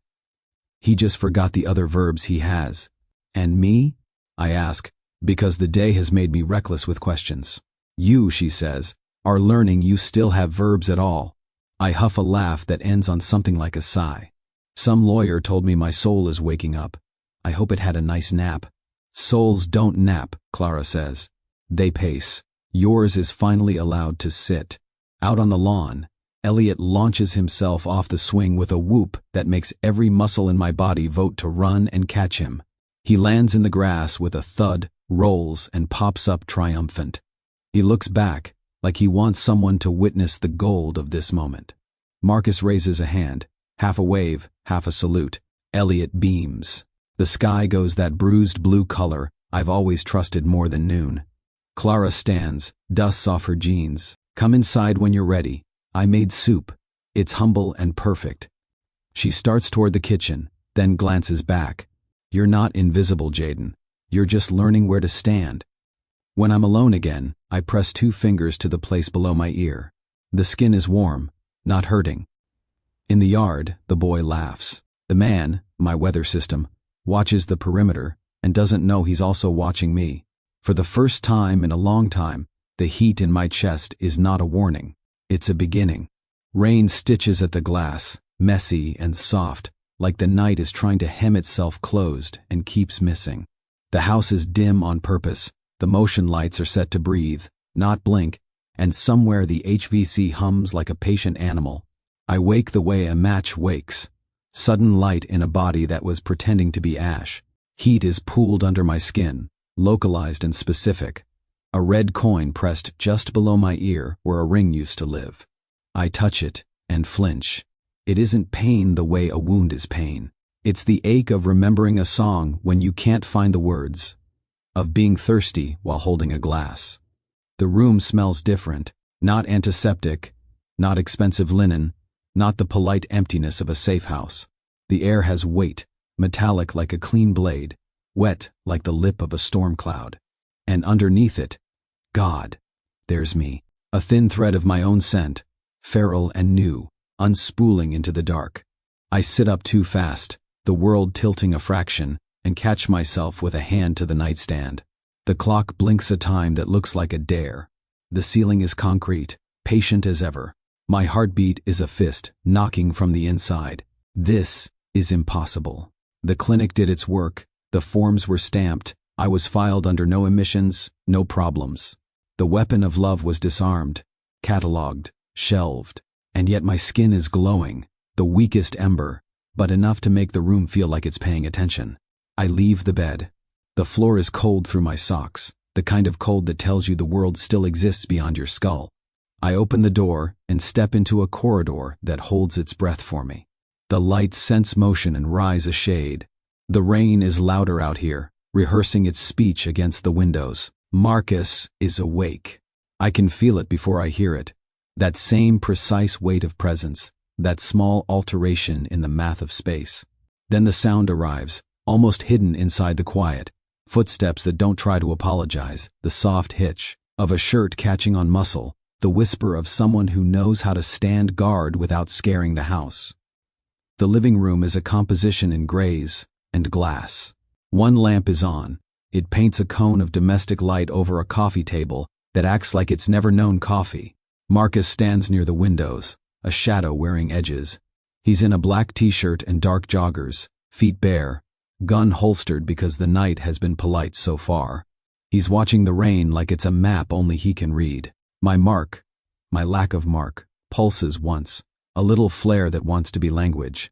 He just forgot the other verbs he has." "And me?" I ask, because the day has made me reckless with questions. "You," she says, "are learning you still have verbs at all." I huff a laugh that ends on something like a sigh. Some lawyer told me my soul is waking up. I hope it had a nice nap. "Souls don't nap," Clara says. "They pace. Yours is finally allowed to sit." Out on the lawn, Elliot launches himself off the swing with a whoop that makes every muscle in my body vote to run and catch him. He lands in the grass with a thud, rolls, and pops up triumphant. He looks back, like he wants someone to witness the gold of this moment. Marcus raises a hand, half a wave, half a salute. Elliot beams. The sky goes that bruised blue color I've always trusted more than noon. Clara stands, dusts off her jeans. "Come inside when you're ready. I made soup. It's humble and perfect." She starts toward the kitchen, then glances back. "You're not invisible, Jayden. You're just learning where to stand." When I'm alone again, I press 2 fingers to the place below my ear. The skin is warm, not hurting. In the yard, the boy laughs. The man, my weather system, watches the perimeter and doesn't know he's also watching me. For the first time in a long time, the heat in my chest is not a warning. It's a beginning. Rain stitches at the glass, messy and soft, like the night is trying to hem itself closed and keeps missing. The house is dim on purpose. The motion lights are set to breathe, not blink, and somewhere the HVC hums like a patient animal. I wake the way a match wakes. Sudden light in a body that was pretending to be ash. Heat is pooled under my skin, localized and specific. A red coin pressed just below my ear where a ring used to live. I touch it and flinch. It isn't pain the way a wound is pain. It's the ache of remembering a song when you can't find the words, of being thirsty while holding a glass. The room smells different, not antiseptic, not expensive linen, not the polite emptiness of a safe house. The air has weight, metallic like a clean blade, wet like the lip of a storm cloud. And underneath it, God, there's me, a thin thread of my own scent, feral and new, unspooling into the dark. I sit up too fast, the world tilting a fraction, and catch myself with a hand to the nightstand. The clock blinks a time that looks like a dare. The ceiling is concrete, patient as ever. My heartbeat is a fist, knocking from the inside. This is impossible. The clinic did its work, the forms were stamped, I was filed under no emissions, no problems. The weapon of love was disarmed, catalogued, shelved, and yet my skin is glowing, the weakest ember, but enough to make the room feel like it's paying attention. I leave the bed. The floor is cold through my socks, the kind of cold that tells you the world still exists beyond your skull. I open the door and step into a corridor that holds its breath for me. The lights sense motion and rise a shade. The rain is louder out here, rehearsing its speech against the windows. Marcus is awake. I can feel it before I hear it. That same precise weight of presence, that small alteration in the math of space. Then the sound arrives, almost hidden inside the quiet. Footsteps that don't try to apologize, the soft hitch of a shirt catching on muscle, the whisper of someone who knows how to stand guard without scaring the house. The living room is a composition in grays and glass. One lamp is on. It paints a cone of domestic light over a coffee table that acts like it's never known coffee. Marcus stands near the windows, a shadow wearing edges. He's in a black t-shirt and dark joggers, feet bare, gun holstered because the night has been polite so far. He's watching the rain like it's a map only he can read. My mark, my lack of mark, pulses once, a little flare that wants to be language.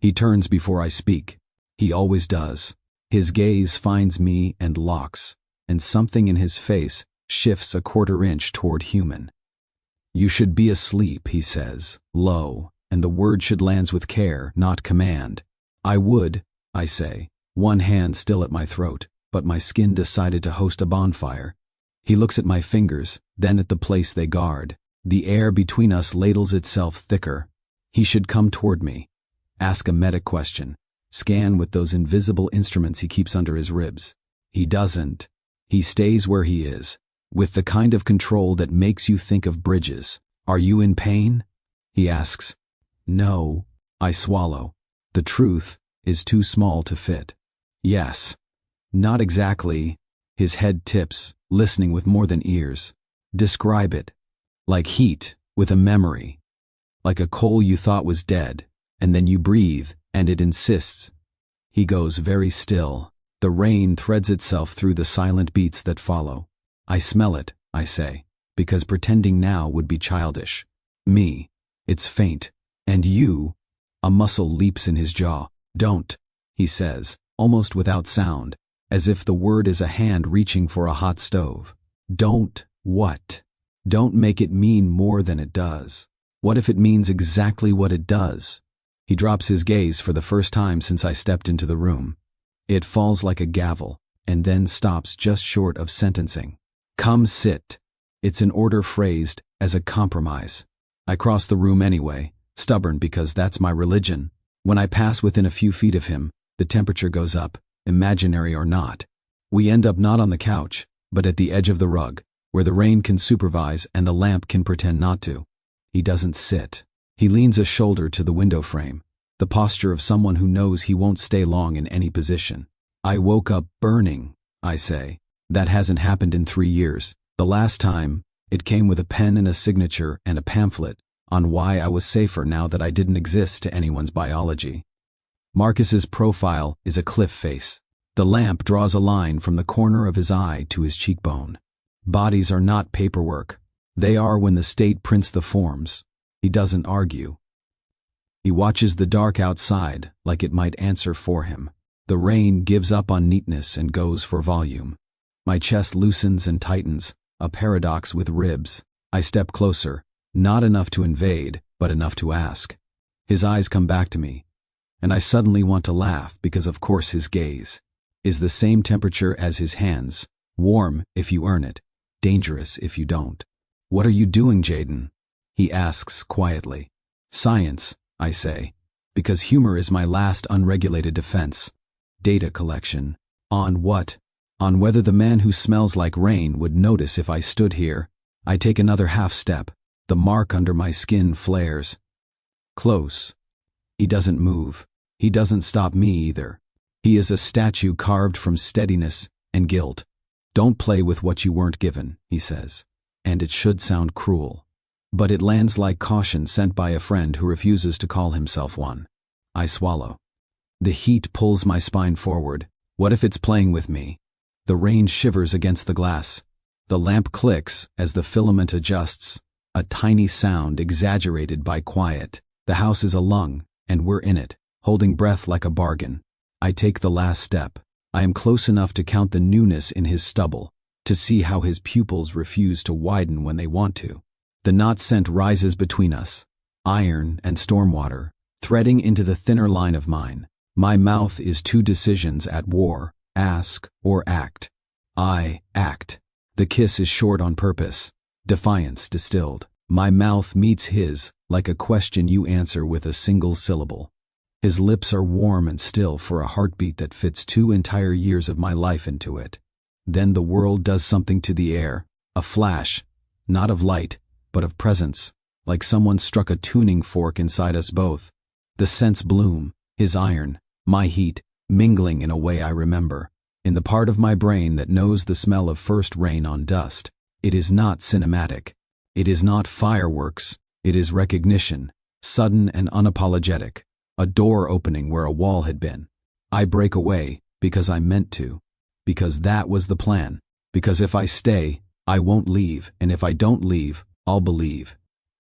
He turns before I speak. He always does. His gaze finds me and locks, and something in his face shifts a quarter inch toward human. You should be asleep, he says, low, and the word should lands with care, not command. I would, I say, one hand still at my throat, but my skin decided to host a bonfire. He looks at my fingers, then at the place they guard. The air between us ladles itself thicker. He should come toward me, ask a meta question, scan with those invisible instruments he keeps under his ribs. He doesn't. He stays where he is, with the kind of control that makes you think of bridges. Are you in pain? He asks. No, I swallow. The truth is too small to fit. Yes. Not exactly. His head tips, listening with more than ears. Describe it. Like heat, with a memory. Like a coal you thought was dead, and then you breathe, and it insists. He goes very still. The rain threads itself through the silent beats that follow. I smell it, I say, because pretending now would be childish. Me. It's faint. And you. A muscle leaps in his jaw. Don't, he says, almost without sound, as if the word is a hand reaching for a hot stove. Don't what? Don't make it mean more than it does. What if it means exactly what it does? He drops his gaze for the first time since I stepped into the room. It falls like a gavel, and then stops just short of sentencing. Come sit. It's an order phrased as a compromise. I cross the room anyway, stubborn because that's my religion. When I pass within a few feet of him, the temperature goes up, imaginary or not. We end up not on the couch, but at the edge of the rug, where the rain can supervise and the lamp can pretend not to. He doesn't sit. He leans a shoulder to the window frame, the posture of someone who knows he won't stay long in any position. I woke up burning, I say. That hasn't happened in 3 years. The last time, it came with a pen and a signature and a pamphlet on why I was safer now that I didn't exist to anyone's biology. Marcus's profile is a cliff face. The lamp draws a line from the corner of his eye to his cheekbone. Bodies are not paperwork. They are when the state prints the forms. He doesn't argue. He watches the dark outside like it might answer for him. The rain gives up on neatness and goes for volume. My chest loosens and tightens, a paradox with ribs. I step closer, not enough to invade, but enough to ask. His eyes come back to me, and I suddenly want to laugh because of course his gaze is the same temperature as his hands, warm if you earn it, dangerous if you don't. What are you doing, Jayden? He asks quietly. Science, I say, because humor is my last unregulated defense. Data collection. On what? On whether the man who smells like rain would notice if I stood here. I take another half step. The mark under my skin flares. Close. He doesn't move. He doesn't stop me either. He is a statue carved from steadiness and guilt. Don't play with what you weren't given, he says. And it should sound cruel. But it lands like caution sent by a friend who refuses to call himself one. I swallow. The heat pulls my spine forward. What if it's playing with me? The rain shivers against the glass. The lamp clicks as the filament adjusts, a tiny sound exaggerated by quiet. The house is a lung, and we're in it, holding breath like a bargain. I take the last step. I am close enough to count the newness in his stubble, to see how his pupils refuse to widen when they want to. The knot scent rises between us, iron and stormwater, threading into the thinner line of mine. My mouth is two decisions at war, ask or act. I act. The kiss is short on purpose, defiance distilled. My mouth meets his like a question you answer with a single syllable. His lips are warm and still for a heartbeat that fits 2 entire years of my life into it. Then the world does something to the air, a flash, not of light, but of presence, like someone struck a tuning fork inside us both. The scents bloom, his iron, my heat, mingling in a way I remember. In the part of my brain that knows the smell of first rain on dust. It is not cinematic. It is not fireworks. It is recognition, sudden and unapologetic. A door opening where a wall had been. I break away because I meant to. Because that was the plan. Because if I stay, I won't leave, and if I don't leave, I'll believe.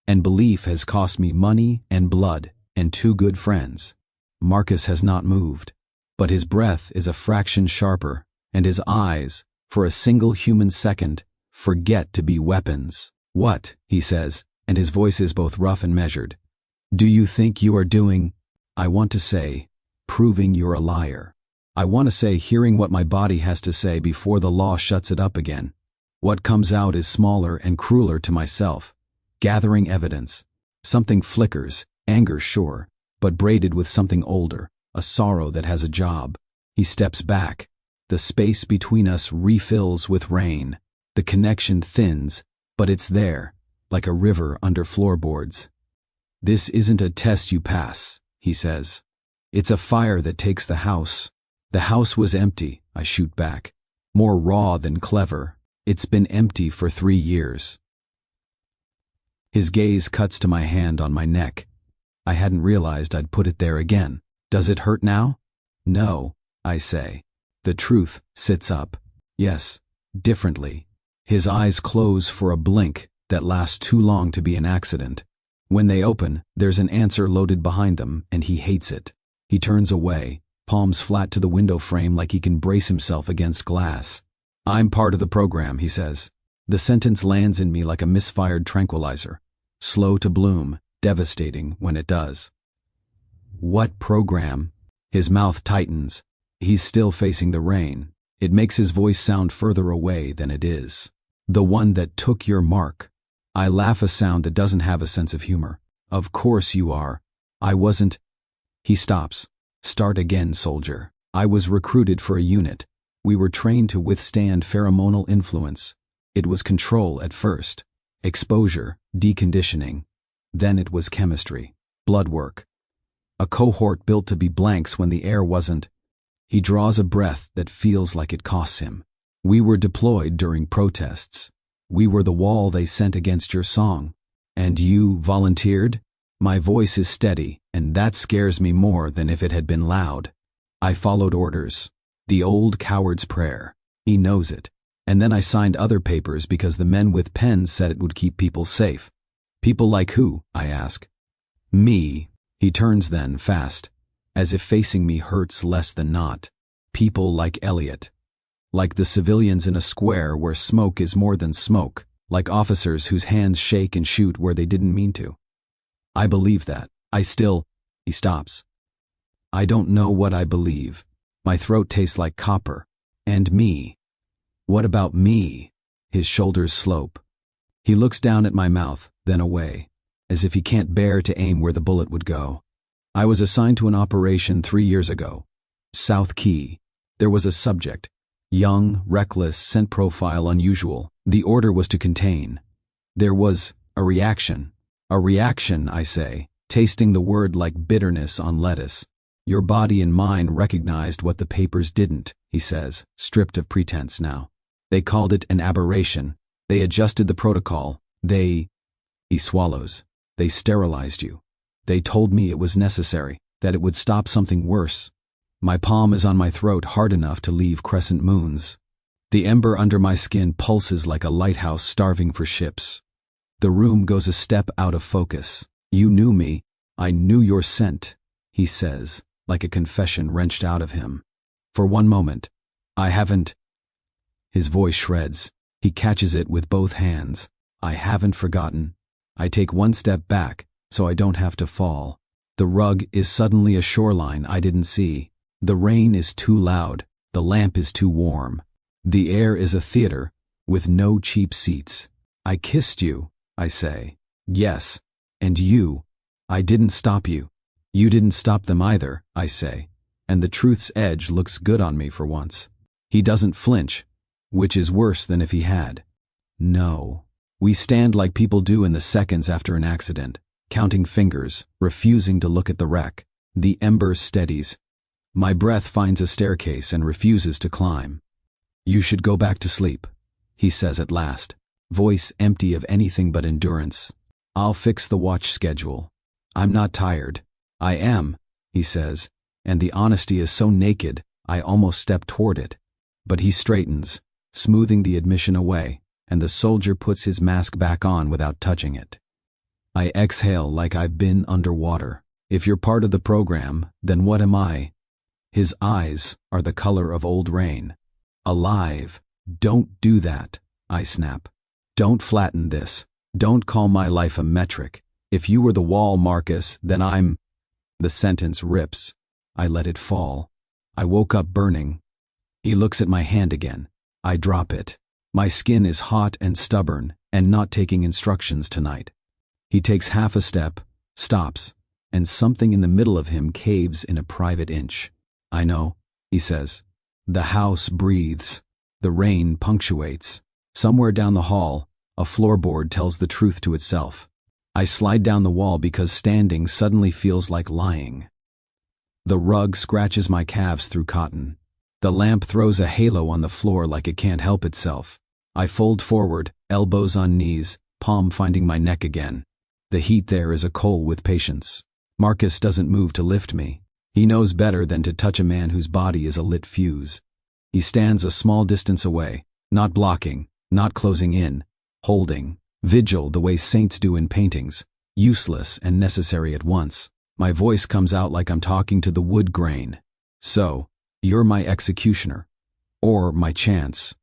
And belief has cost me money and blood and 2 good friends. Marcus has not moved, but his breath is a fraction sharper, and his eyes, for a single human second, forget to be weapons. What? He says, and his voice is both rough and measured. Do you think you are doing? I want to say, proving you're a liar. I want to say hearing what my body has to say before the law shuts it up again. What comes out is smaller and crueler to myself. Gathering evidence. Something flickers, anger sure, but braided with something older, a sorrow that has a job. He steps back. The space between us refills with rain. The connection thins, but it's there, like a river under floorboards. This isn't a test you pass, he says. It's a fire that takes the house. The house was empty, I shoot back. More raw than clever. It's been empty for 3 years. His gaze cuts to my hand on my neck. I hadn't realized I'd put it there again. Does it hurt now? No, I say. The truth sits up. Yes, differently. His eyes close for a blink that lasts too long to be an accident. When they open, there's an answer loaded behind them, and he hates it. He turns away, palms flat to the window frame like he can brace himself against glass. I'm part of the program, he says. The sentence lands in me like a misfired tranquilizer. Slow to bloom, devastating when it does. What program? His mouth tightens. He's still facing the rain. It makes his voice sound further away than it is. The one that took your mark. I laugh a sound that doesn't have a sense of humor. Of course you are. I wasn't. He stops. Start again, soldier. I was recruited for a unit. We were trained to withstand pheromonal influence. It was control at first. Exposure, deconditioning. Then it was chemistry. Blood work. A cohort built to be blanks when the air wasn't. He draws a breath that feels like it costs him. We were deployed during protests. We were the wall they sent against your song. And you volunteered? My voice is steady, and that scares me more than if it had been loud. I followed orders. The old coward's prayer. He knows it. And then I signed other papers because the men with pens said it would keep people safe. People like who? I ask. Me. He turns then, fast, as if facing me hurts less than not. People like Elliot. Like the civilians in a square where smoke is more than smoke. Like officers whose hands shake and shoot where they didn't mean to. I believe that. He stops. I don't know what I believe. My throat tastes like copper. And me. What about me? His shoulders slope. He looks down at my mouth, then away, as if he can't bear to aim where the bullet would go. I was assigned to an operation 3 years ago. South Key. There was a subject. Young, reckless, scent profile unusual. The order was to contain. There was a reaction. A reaction, I say, tasting the word like bitterness on lettuce. Your body and mine recognized what the papers didn't, he says, stripped of pretense now. They called it an aberration. They adjusted the protocol. He swallows. They sterilized you. They told me it was necessary, that it would stop something worse. My palm is on my throat hard enough to leave crescent moons. The ember under my skin pulses like a lighthouse starving for ships. The room goes a step out of focus. You knew me. I knew your scent, he says, like a confession wrenched out of him. For one moment, I haven't. His voice shreds. He catches it with both hands. I haven't forgotten. I take one step back, so I don't have to fall. The rug is suddenly a shoreline I didn't see. The rain is too loud. The lamp is too warm. The air is a theater, with no cheap seats. I kissed you, I say. Yes, and you. I didn't stop you. You didn't stop them either, I say. And the truth's edge looks good on me for once. He doesn't flinch, which is worse than if he had. No. We stand like people do in the seconds after an accident, counting fingers, refusing to look at the wreck. The ember steadies. My breath finds a staircase and refuses to climb. You should go back to sleep, he says at last, voice empty of anything but endurance. I'll fix the watch schedule. I'm not tired. I am, he says, and the honesty is so naked, I almost step toward it. But he straightens, smoothing the admission away, and the soldier puts his mask back on without touching it. I exhale like I've been underwater. If you're part of the program, then what am I? His eyes are the color of old rain. Alive. Don't do that. I snap. Don't flatten this. Don't call my life a metric. If you were the wall, Marcus, then I'm... The sentence rips. I let it fall. I woke up burning. He looks at my hand again. I drop it. My skin is hot and stubborn and not taking instructions tonight. He takes half a step, stops, and something in the middle of him caves in a private inch. I know, he says. The house breathes. The rain punctuates. Somewhere down the hall, a floorboard tells the truth to itself. I slide down the wall because standing suddenly feels like lying. The rug scratches my calves through cotton. The lamp throws a halo on the floor like it can't help itself. I fold forward, elbows on knees, palm finding my neck again. The heat there is a coal with patience. Marcus doesn't move to lift me. He knows better than to touch a man whose body is a lit fuse. He stands a small distance away, not blocking, not closing in, holding, vigil the way saints do in paintings, useless and necessary at once. My voice comes out like I'm talking to the wood grain. So, you're my executioner. Or my chance.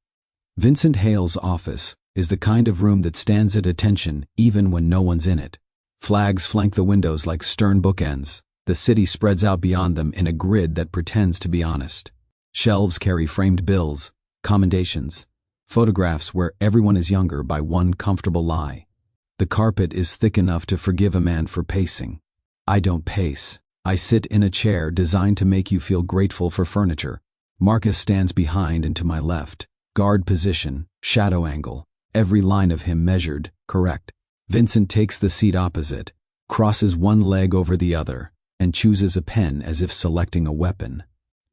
Vincent Hale's office is the kind of room that stands at attention even when no one's in it. Flags flank the windows like stern bookends. The city spreads out beyond them in a grid that pretends to be honest. Shelves carry framed bills, commendations, photographs where everyone is younger by one comfortable lie. The carpet is thick enough to forgive a man for pacing. I don't pace. I sit in a chair designed to make you feel grateful for furniture. Marcus stands behind and to my left. Guard position, shadow angle, every line of him measured, correct. Vincent takes the seat opposite, crosses one leg over the other, and chooses a pen as if selecting a weapon.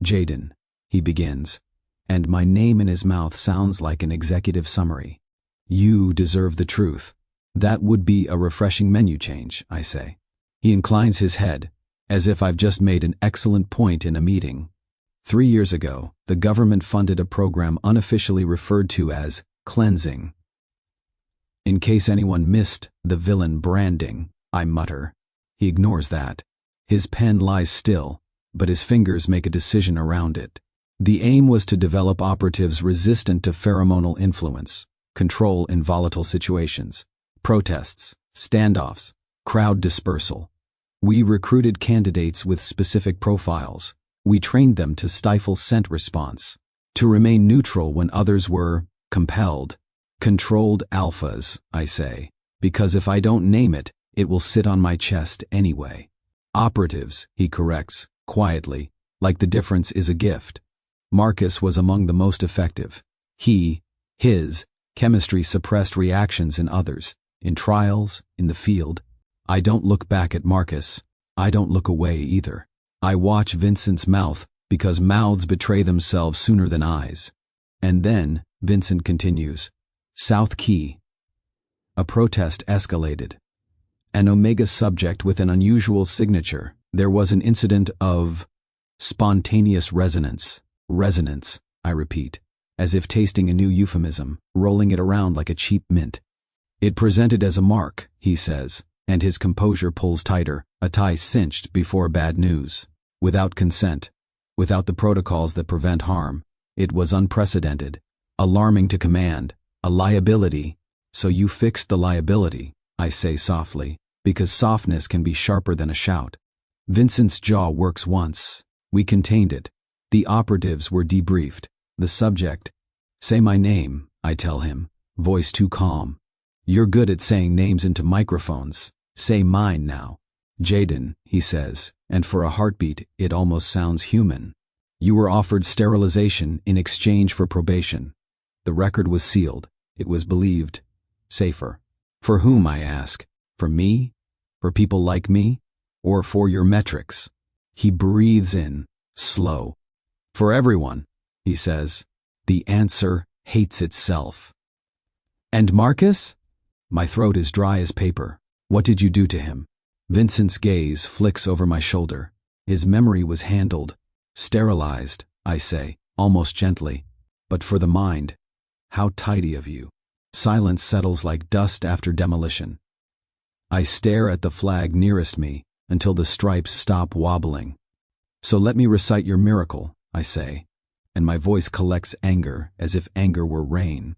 Jayden, he begins, and my name in his mouth sounds like an executive summary. You deserve the truth. That would be a refreshing menu change, I say. He inclines his head, as if I've just made an excellent point in a meeting. 3 years ago, the government funded a program unofficially referred to as cleansing. In case anyone missed the villain branding, I mutter. He ignores that. His pen lies still, but his fingers make a decision around it. The aim was to develop operatives resistant to pheromonal influence, control in volatile situations, protests, standoffs, crowd dispersal. We recruited candidates with specific profiles. We trained them to stifle scent response, to remain neutral when others were compelled. Controlled alphas, I say, because if I don't name it, it will sit on my chest anyway. Operatives, he corrects, quietly, like the difference is a gift. Marcus was among the most effective. His chemistry suppressed reactions in others, in trials, in the field. I don't look back at Marcus. I don't look away either. I watch Vincent's mouth because mouths betray themselves sooner than eyes. And then, Vincent continues, South Key. A protest escalated. An Omega subject with an unusual signature. There was an incident of spontaneous resonance. Resonance, I repeat, as if tasting a new euphemism, rolling it around like a cheap mint. It presented as a mark, he says, and his composure pulls tighter, a tie cinched before bad news. Without consent, without the protocols that prevent harm, it was unprecedented, alarming to command, a liability. So you fixed the liability, I say softly, because softness can be sharper than a shout. Vincent's jaw works once. We contained it. The operatives were debriefed. The subject, say my name, I tell him, voice too calm. You're good at saying names into microphones. Say mine now. Jayden, he says, and for a heartbeat, it almost sounds human. You were offered sterilization in exchange for probation. The record was sealed. It was believed. Safer. For whom, I ask? For me? For people like me? Or for your metrics? He breathes in, slow. For everyone, he says. The answer hates itself. And Marcus? My throat is dry as paper. What did you do to him? Vincent's gaze flicks over my shoulder. His memory was handled. Sterilized, I say, almost gently. But for the mind, how tidy of you. Silence settles like dust after demolition. I stare at the flag nearest me until the stripes stop wobbling. So let me recite your miracle, I say, and my voice collects anger as if anger were rain.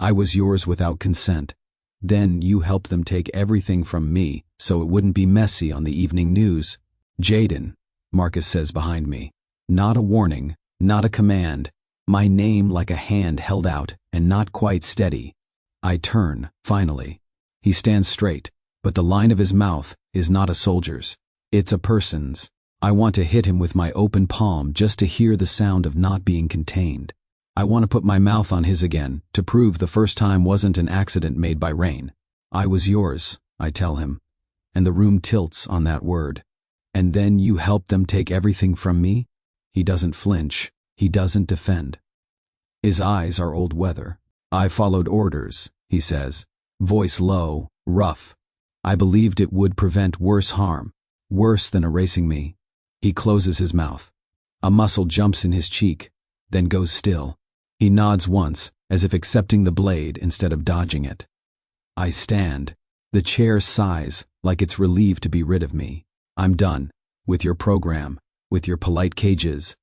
I was yours without consent. Then you helped them take everything from me so it wouldn't be messy on the evening news. Jayden, Marcus says behind me. Not a warning, not a command. My name like a hand held out and not quite steady. I turn, finally. He stands straight, but the line of his mouth is not a soldier's. It's a person's. I want to hit him with my open palm just to hear the sound of not being contained. I want to put my mouth on his again, to prove the first time wasn't an accident made by rain. I was yours, I tell him, and the room tilts on that word. And then you helped them take everything from me? He doesn't flinch, he doesn't defend. His eyes are old weather. I followed orders, he says, voice low, rough. I believed it would prevent worse harm, worse than erasing me. He closes his mouth. A muscle jumps in his cheek, then goes still. He nods once, as if accepting the blade instead of dodging it. I stand. The chair sighs, like it's relieved to be rid of me. I'm done. With your program, with your polite cages,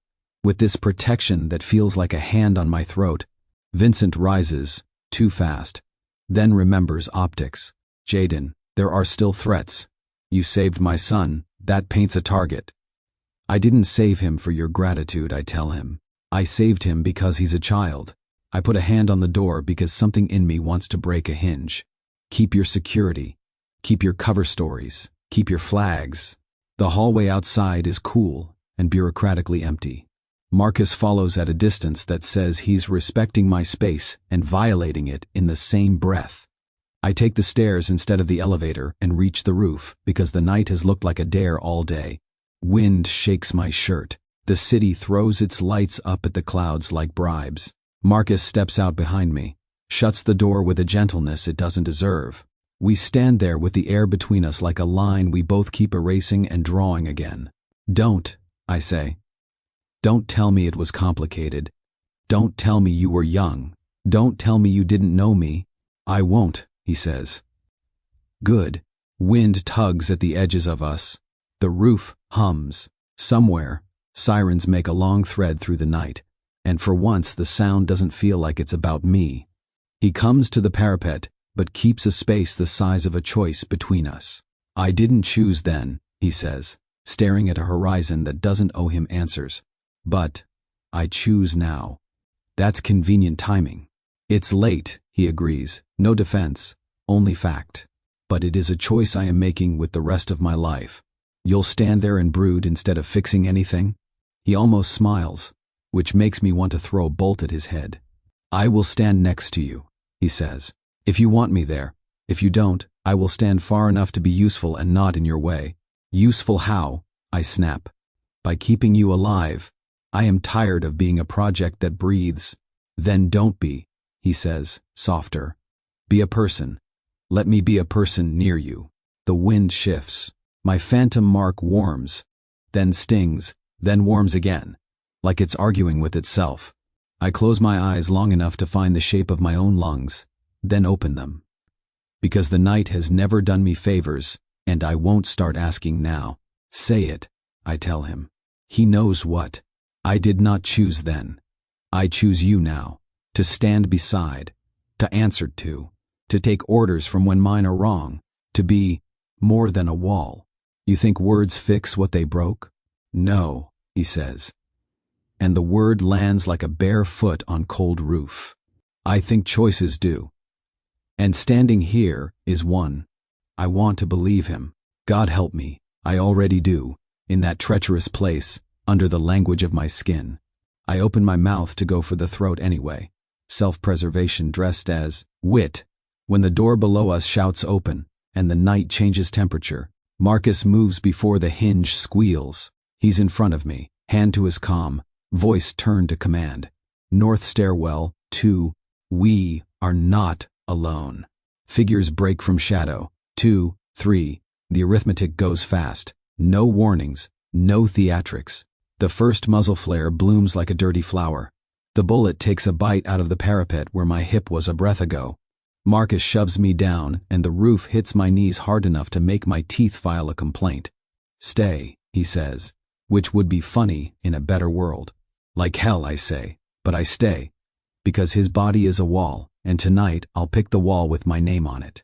with this protection that feels like a hand on my throat. Vincent rises, too fast, then remembers optics. Jayden, there are still threats. You saved my son, that paints a target. I didn't save him for your gratitude, I tell him. I saved him because he's a child. I put a hand on the door because something in me wants to break a hinge. Keep your security. Keep your cover stories. Keep your flags. The hallway outside is cool and bureaucratically empty. Marcus follows at a distance that says he's respecting my space and violating it in the same breath. I take the stairs instead of the elevator and reach the roof because the night has looked like a dare all day. Wind shakes my shirt. The city throws its lights up at the clouds like bribes. Marcus steps out behind me, shuts the door with a gentleness it doesn't deserve. We stand there with the air between us like a line we both keep erasing and drawing again. Don't, I say. Don't tell me it was complicated. Don't tell me you were young. Don't tell me you didn't know me. I won't, he says. Good. Wind tugs at the edges of us. The roof hums. Somewhere, sirens make a long thread through the night, and for once the sound doesn't feel like it's about me. He comes to the parapet, but keeps a space the size of a choice between us. I didn't choose then, he says, staring at a horizon that doesn't owe him answers. But I choose now. That's convenient timing. It's late, he agrees. No defense, only fact. But it is a choice I am making with the rest of my life. You'll stand there and brood instead of fixing anything? He almost smiles, which makes me want to throw a bolt at his head. I will stand next to you, he says. If you want me there. If you don't, I will stand far enough to be useful and not in your way. Useful how? I snap. By keeping you alive. I am tired of being a project that breathes. Then don't be, he says, softer. Be a person. Let me be a person near you. The wind shifts. My phantom mark warms, then stings, then warms again, like it's arguing with itself. I close my eyes long enough to find the shape of my own lungs, then open them. Because the night has never done me favors, and I won't start asking now. Say it, I tell him. He knows what. I did not choose then. I choose you now, to stand beside, to answer to take orders from when mine are wrong, to be more than a wall. You think words fix what they broke? No, he says. And the word lands like a bare foot on cold roof. I think choices do. And standing here is one. I want to believe him. God help me, I already do, in that treacherous place, under the language of my skin. I open my mouth to go for the throat anyway. Self-preservation dressed as wit. When the door below us shouts open, and the night changes temperature, Marcus moves before the hinge squeals. He's in front of me, hand to his comm, voice turned to command. North stairwell, 2. We are not alone. Figures break from shadow. 2, 3. The arithmetic goes fast. No warnings, no theatrics. The first muzzle flare blooms like a dirty flower. The bullet takes a bite out of the parapet where my hip was a breath ago. Marcus shoves me down, and the roof hits my knees hard enough to make my teeth file a complaint. Stay, he says, which would be funny in a better world. Like hell, I say, but I stay. Because his body is a wall, and tonight I'll pick the wall with my name on it.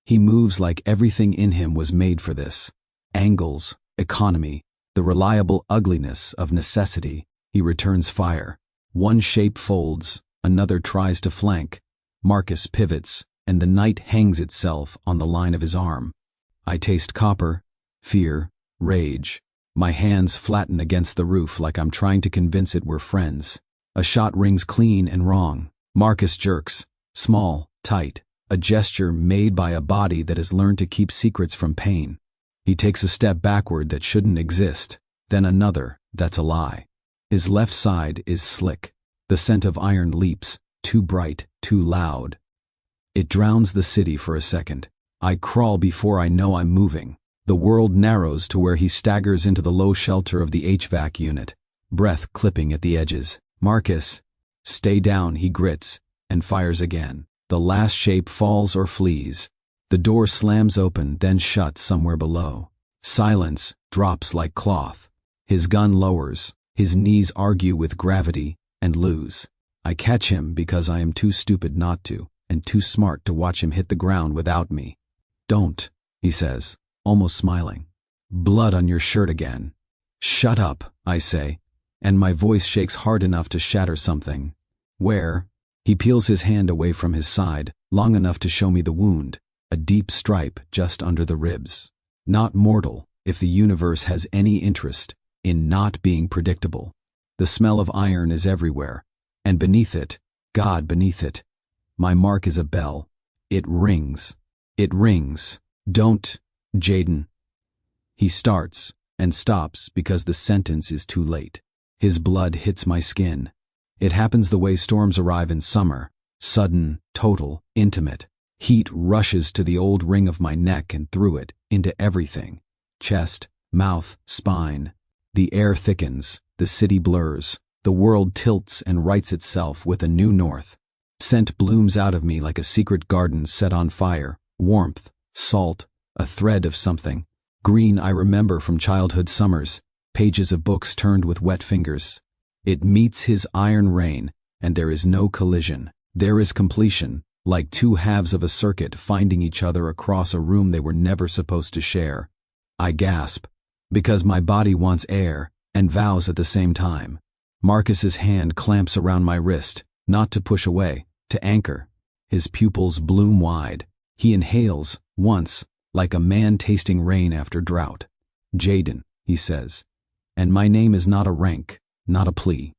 He moves like everything in him was made for this. Angles, economy, the reliable ugliness of necessity. He returns fire. One shape folds, another tries to flank. Marcus pivots, and the night hangs itself on the line of his arm. I taste copper, fear, rage. My hands flatten against the roof like I'm trying to convince it we're friends. A shot rings clean and wrong. Marcus jerks, small, tight, a gesture made by a body that has learned to keep secrets from pain. He takes a step backward that shouldn't exist, then another that's a lie. His left side is slick. The scent of iron leaps, too bright, too loud. It drowns the city for a second. I crawl before I know I'm moving. The world narrows to where he staggers into the low shelter of the HVAC unit, breath clipping at the edges. Marcus, stay down, he grits, and fires again. The last shape falls or flees. The door slams open, then shuts somewhere below. Silence drops like cloth. His gun lowers. His knees argue with gravity and lose. I catch him because I am too stupid not to, and too smart to watch him hit the ground without me. Don't, he says, almost smiling. Blood on your shirt again. Shut up, I say, and my voice shakes hard enough to shatter something. Where? He peels his hand away from his side, long enough to show me the wound, a deep stripe just under the ribs. Not mortal, if the universe has any interest in not being predictable. The smell of iron is everywhere, and beneath it, God beneath it, my mark is a bell. It rings. It rings. Don't, Jayden. He starts and stops because the sentence is too late. His blood hits my skin. It happens the way storms arrive in summer, sudden, total, intimate. Heat rushes to the old ring of my neck and through it, into everything. Chest, mouth, spine. The air thickens, the city blurs, the world tilts and rights itself with a new north. Scent blooms out of me like a secret garden set on fire, warmth, salt, a thread of something. Green I remember from childhood summers, pages of books turned with wet fingers. It meets his iron rain, and there is no collision. There is completion, like two halves of a circuit finding each other across a room they were never supposed to share. I gasp, because my body wants air, and vows at the same time. Marcus's hand clamps around my wrist, not to push away, to anchor. His pupils bloom wide. He inhales, once, like a man tasting rain after drought. Jayden, he says. And my name is not a rank, not a plea.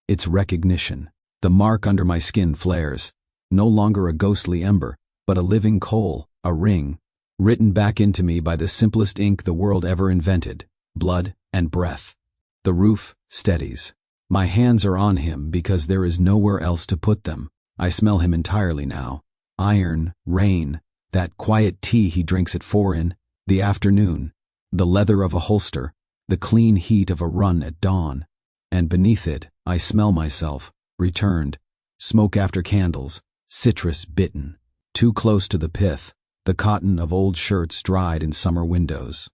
It's recognition. The mark under my skin flares. No longer a ghostly ember, but a living coal, a ring, written back into me by the simplest ink the world ever invented, blood and breath. The roof steadies. My hands are on him because there is nowhere else to put them. I smell him entirely now. Iron, rain, that quiet tea he drinks at 4 in the afternoon, the leather of a holster, the clean heat of a run at dawn. And beneath it, I smell myself, returned, smoke after candles, citrus bitten, too close to the pith, the cotton of old shirts dried in summer windows.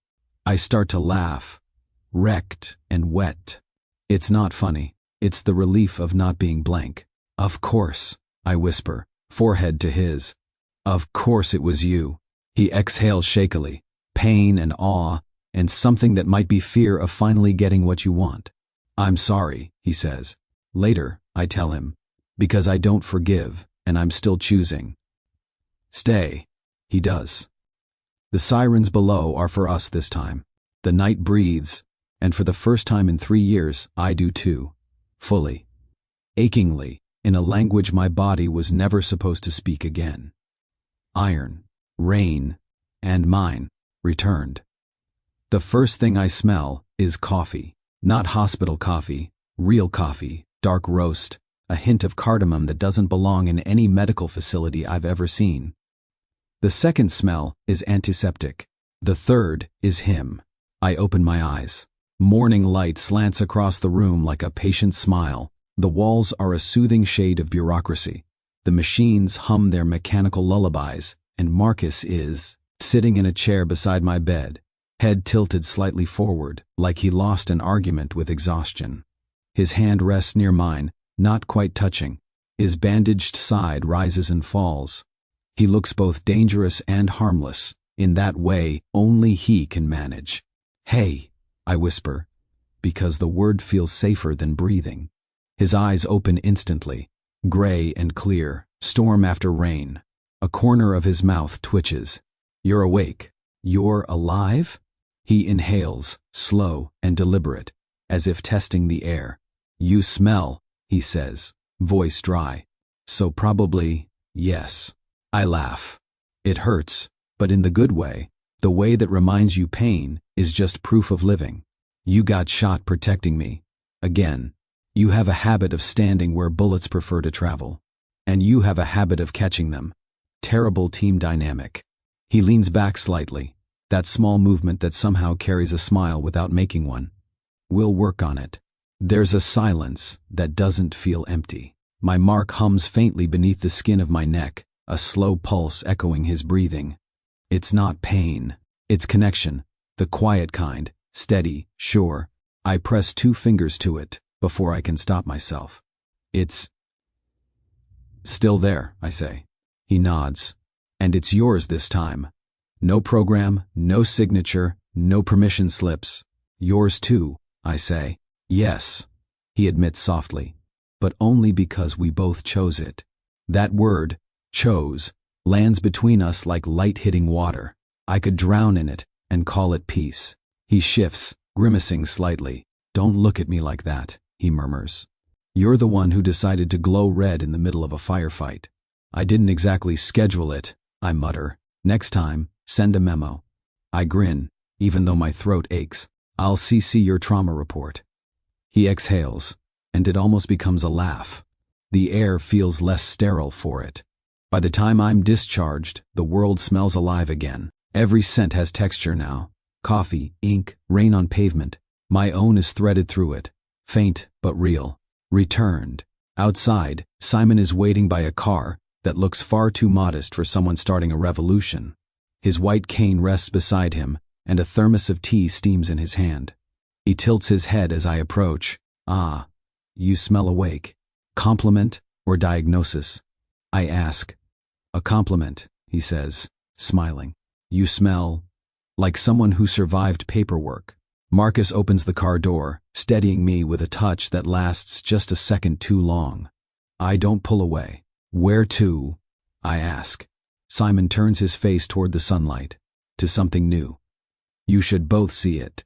I start to laugh, wrecked and wet. It's not funny, it's the relief of not being blank. Of course, I whisper, forehead to his. Of course it was you. He exhales shakily, pain and awe, and something that might be fear of finally getting what you want. I'm sorry, he says. Later, I tell him, because I don't forgive, and I'm still choosing. Stay, he does. The sirens below are for us this time. The night breathes, and for the first time in 3 years, I do too. Fully. Achingly, in a language my body was never supposed to speak again. Iron, rain, and mine, returned. The first thing I smell is coffee. Not hospital coffee, real coffee, dark roast, a hint of cardamom that doesn't belong in any medical facility I've ever seen. The second smell is antiseptic. The third is him. I open my eyes. Morning light slants across the room like a patient smile. The walls are a soothing shade of bureaucracy. The machines hum their mechanical lullabies, and Marcus is sitting in a chair beside my bed, head tilted slightly forward, like he lost an argument with exhaustion. His hand rests near mine, not quite touching, His bandaged side rises and falls. He looks both dangerous and harmless, in that way only he can manage. "Hey," I whisper, because the word feels safer than breathing. His eyes open instantly, gray and clear, storm after rain. A corner of his mouth twitches. "You're awake. You're alive?" He inhales, slow and deliberate, as if testing the air. "You smell," he says, voice dry. "So probably, yes." I laugh. It hurts, but in the good way, the way that reminds you pain is just proof of living. "You got shot protecting me. Again. You have a habit of standing where bullets prefer to travel. And you have a habit of catching them. Terrible team dynamic." He leans back slightly, that small movement that somehow carries a smile without making one. "We'll work on it." There's a silence that doesn't feel empty. My mark hums faintly beneath the skin of my neck, a slow pulse echoing his breathing. It's not pain. It's connection. The quiet kind, steady, sure. I press 2 fingers to it before I can stop myself. "It's still there," I say. He nods. "And it's yours this time. No program, no signature, no permission slips. Yours too," I say. "Yes," he admits softly, "but only because we both chose it." That word, chose, lands between us like light hitting water. I could drown in it and call it peace. He shifts, grimacing slightly. "Don't look at me like that," he murmurs. "You're the one who decided to glow red in the middle of a firefight." "I didn't exactly schedule it," I mutter. "Next time, send a memo." I grin, even though my throat aches. "I'll CC your trauma report." He exhales, and it almost becomes a laugh. The air feels less sterile for it. By the time I'm discharged, the world smells alive again. Every scent has texture now. Coffee, ink, rain on pavement. My own is threaded through it. Faint, but real. Returned. Outside, Simon is waiting by a car that looks far too modest for someone starting a revolution. His white cane rests beside him, and a thermos of tea steams in his hand. He tilts his head as I approach. "Ah, you smell awake." Compliment or diagnosis? I ask. "A compliment," he says, smiling. "You smell like someone who survived paperwork." Marcus opens the car door, steadying me with a touch that lasts just a second too long. I don't pull away. "Where to?" I ask. Simon turns his face toward the sunlight, to something new. "You should both see it."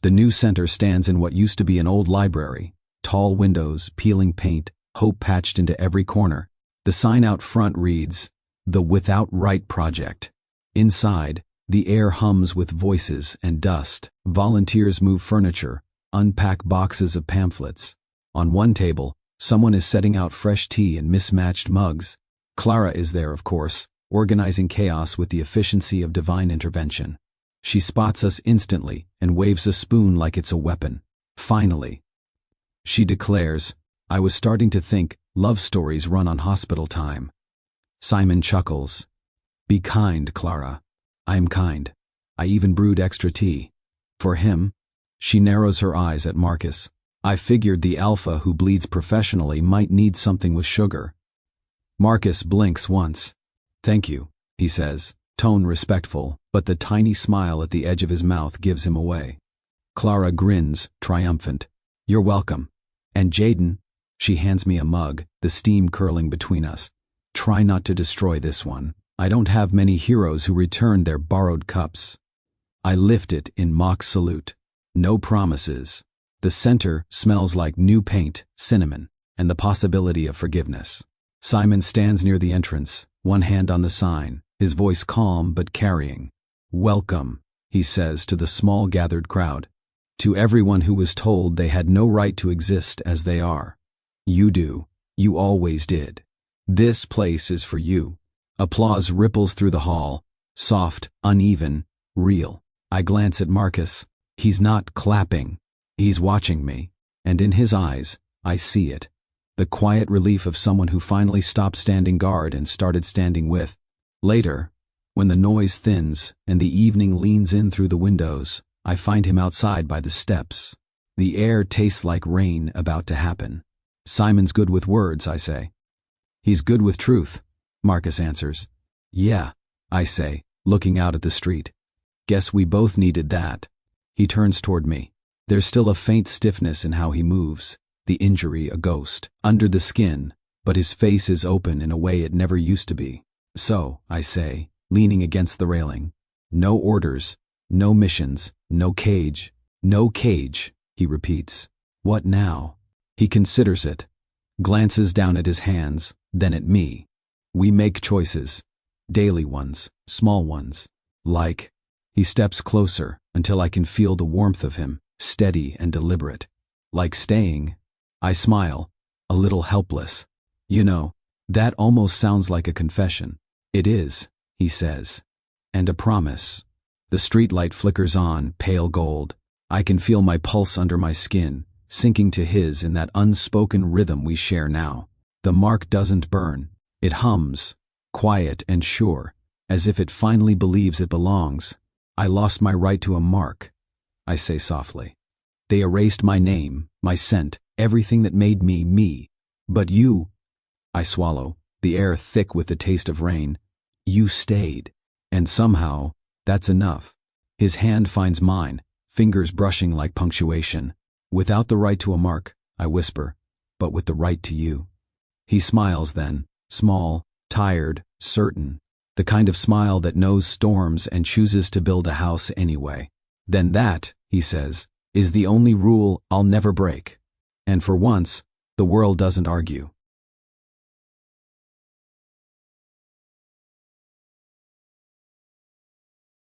The new center stands in what used to be an old library. Tall windows, peeling paint, hope patched into every corner. The sign out front reads, "The Without Right Project." Inside, the air hums with voices and dust. Volunteers move furniture, unpack boxes of pamphlets. On one table, someone is setting out fresh tea in mismatched mugs. Clara is there, of course, organizing chaos with the efficiency of divine intervention. She spots us instantly and waves a spoon like it's a weapon. "Finally," she declares. "I was starting to think love stories run on hospital time." Simon chuckles. "Be kind, Clara." I'm kind. I even brewed extra tea. For him. She narrows her eyes at Marcus. I figured the alpha who bleeds professionally might need something with sugar. Marcus blinks once. "Thank you," he says, tone respectful, but the tiny smile at the edge of his mouth gives him away. Clara grins, triumphant. "You're welcome. And Jayden," she hands me a mug, the steam curling between us. "Try not to destroy this one. I don't have many heroes who return their borrowed cups." I lift it in mock salute. No promises. The center smells like new paint, cinnamon, and the possibility of forgiveness. Simon stands near the entrance, one hand on the sign, his voice calm but carrying. "Welcome," he says to the small gathered crowd. "To everyone who was told they had no right to exist as they are. You do. You always did. This place is for you." Applause ripples through the hall, soft, uneven, real. I glance at Marcus. He's not clapping. He's watching me, and in his eyes, I see it. The quiet relief of someone who finally stopped standing guard and started standing with. Later, when the noise thins and the evening leans in through the windows, I find him outside by the steps. The air tastes like rain about to happen. "Simon's good with words," I say. He's good with truth, Marcus answers. Yeah, I say, looking out at the street. Guess we both needed that. He turns toward me. There's still a faint stiffness in how he moves, the injury a ghost, under the skin, but his face is open in a way it never used to be. So, I say, leaning against the railing. No orders, no missions, no cage. No cage, he repeats. What now? He considers it, glances down at his hands, then at me. We make choices. Daily ones, small ones. Like, he steps closer until I can feel the warmth of him, steady and deliberate. Like staying. I smile, a little helpless. You know, that almost sounds like a confession. It is, he says. And a promise. The streetlight flickers on, pale gold. I can feel my pulse under my skin, sinking to his in that unspoken rhythm we share now. The mark doesn't burn. It hums, quiet and sure, as if it finally believes it belongs. I lost my right to a mark, I say softly. They erased my name, my scent, everything that made me me. But you, I swallow, the air thick with the taste of rain. You stayed. And somehow, that's enough. His hand finds mine, fingers brushing like punctuation. Without the right to a mark, I whisper, but with the right to you. He smiles then, small, tired, certain, the kind of smile that knows storms and chooses to build a house anyway. Then that, he says, is the only rule I'll never break. And for once, the world doesn't argue.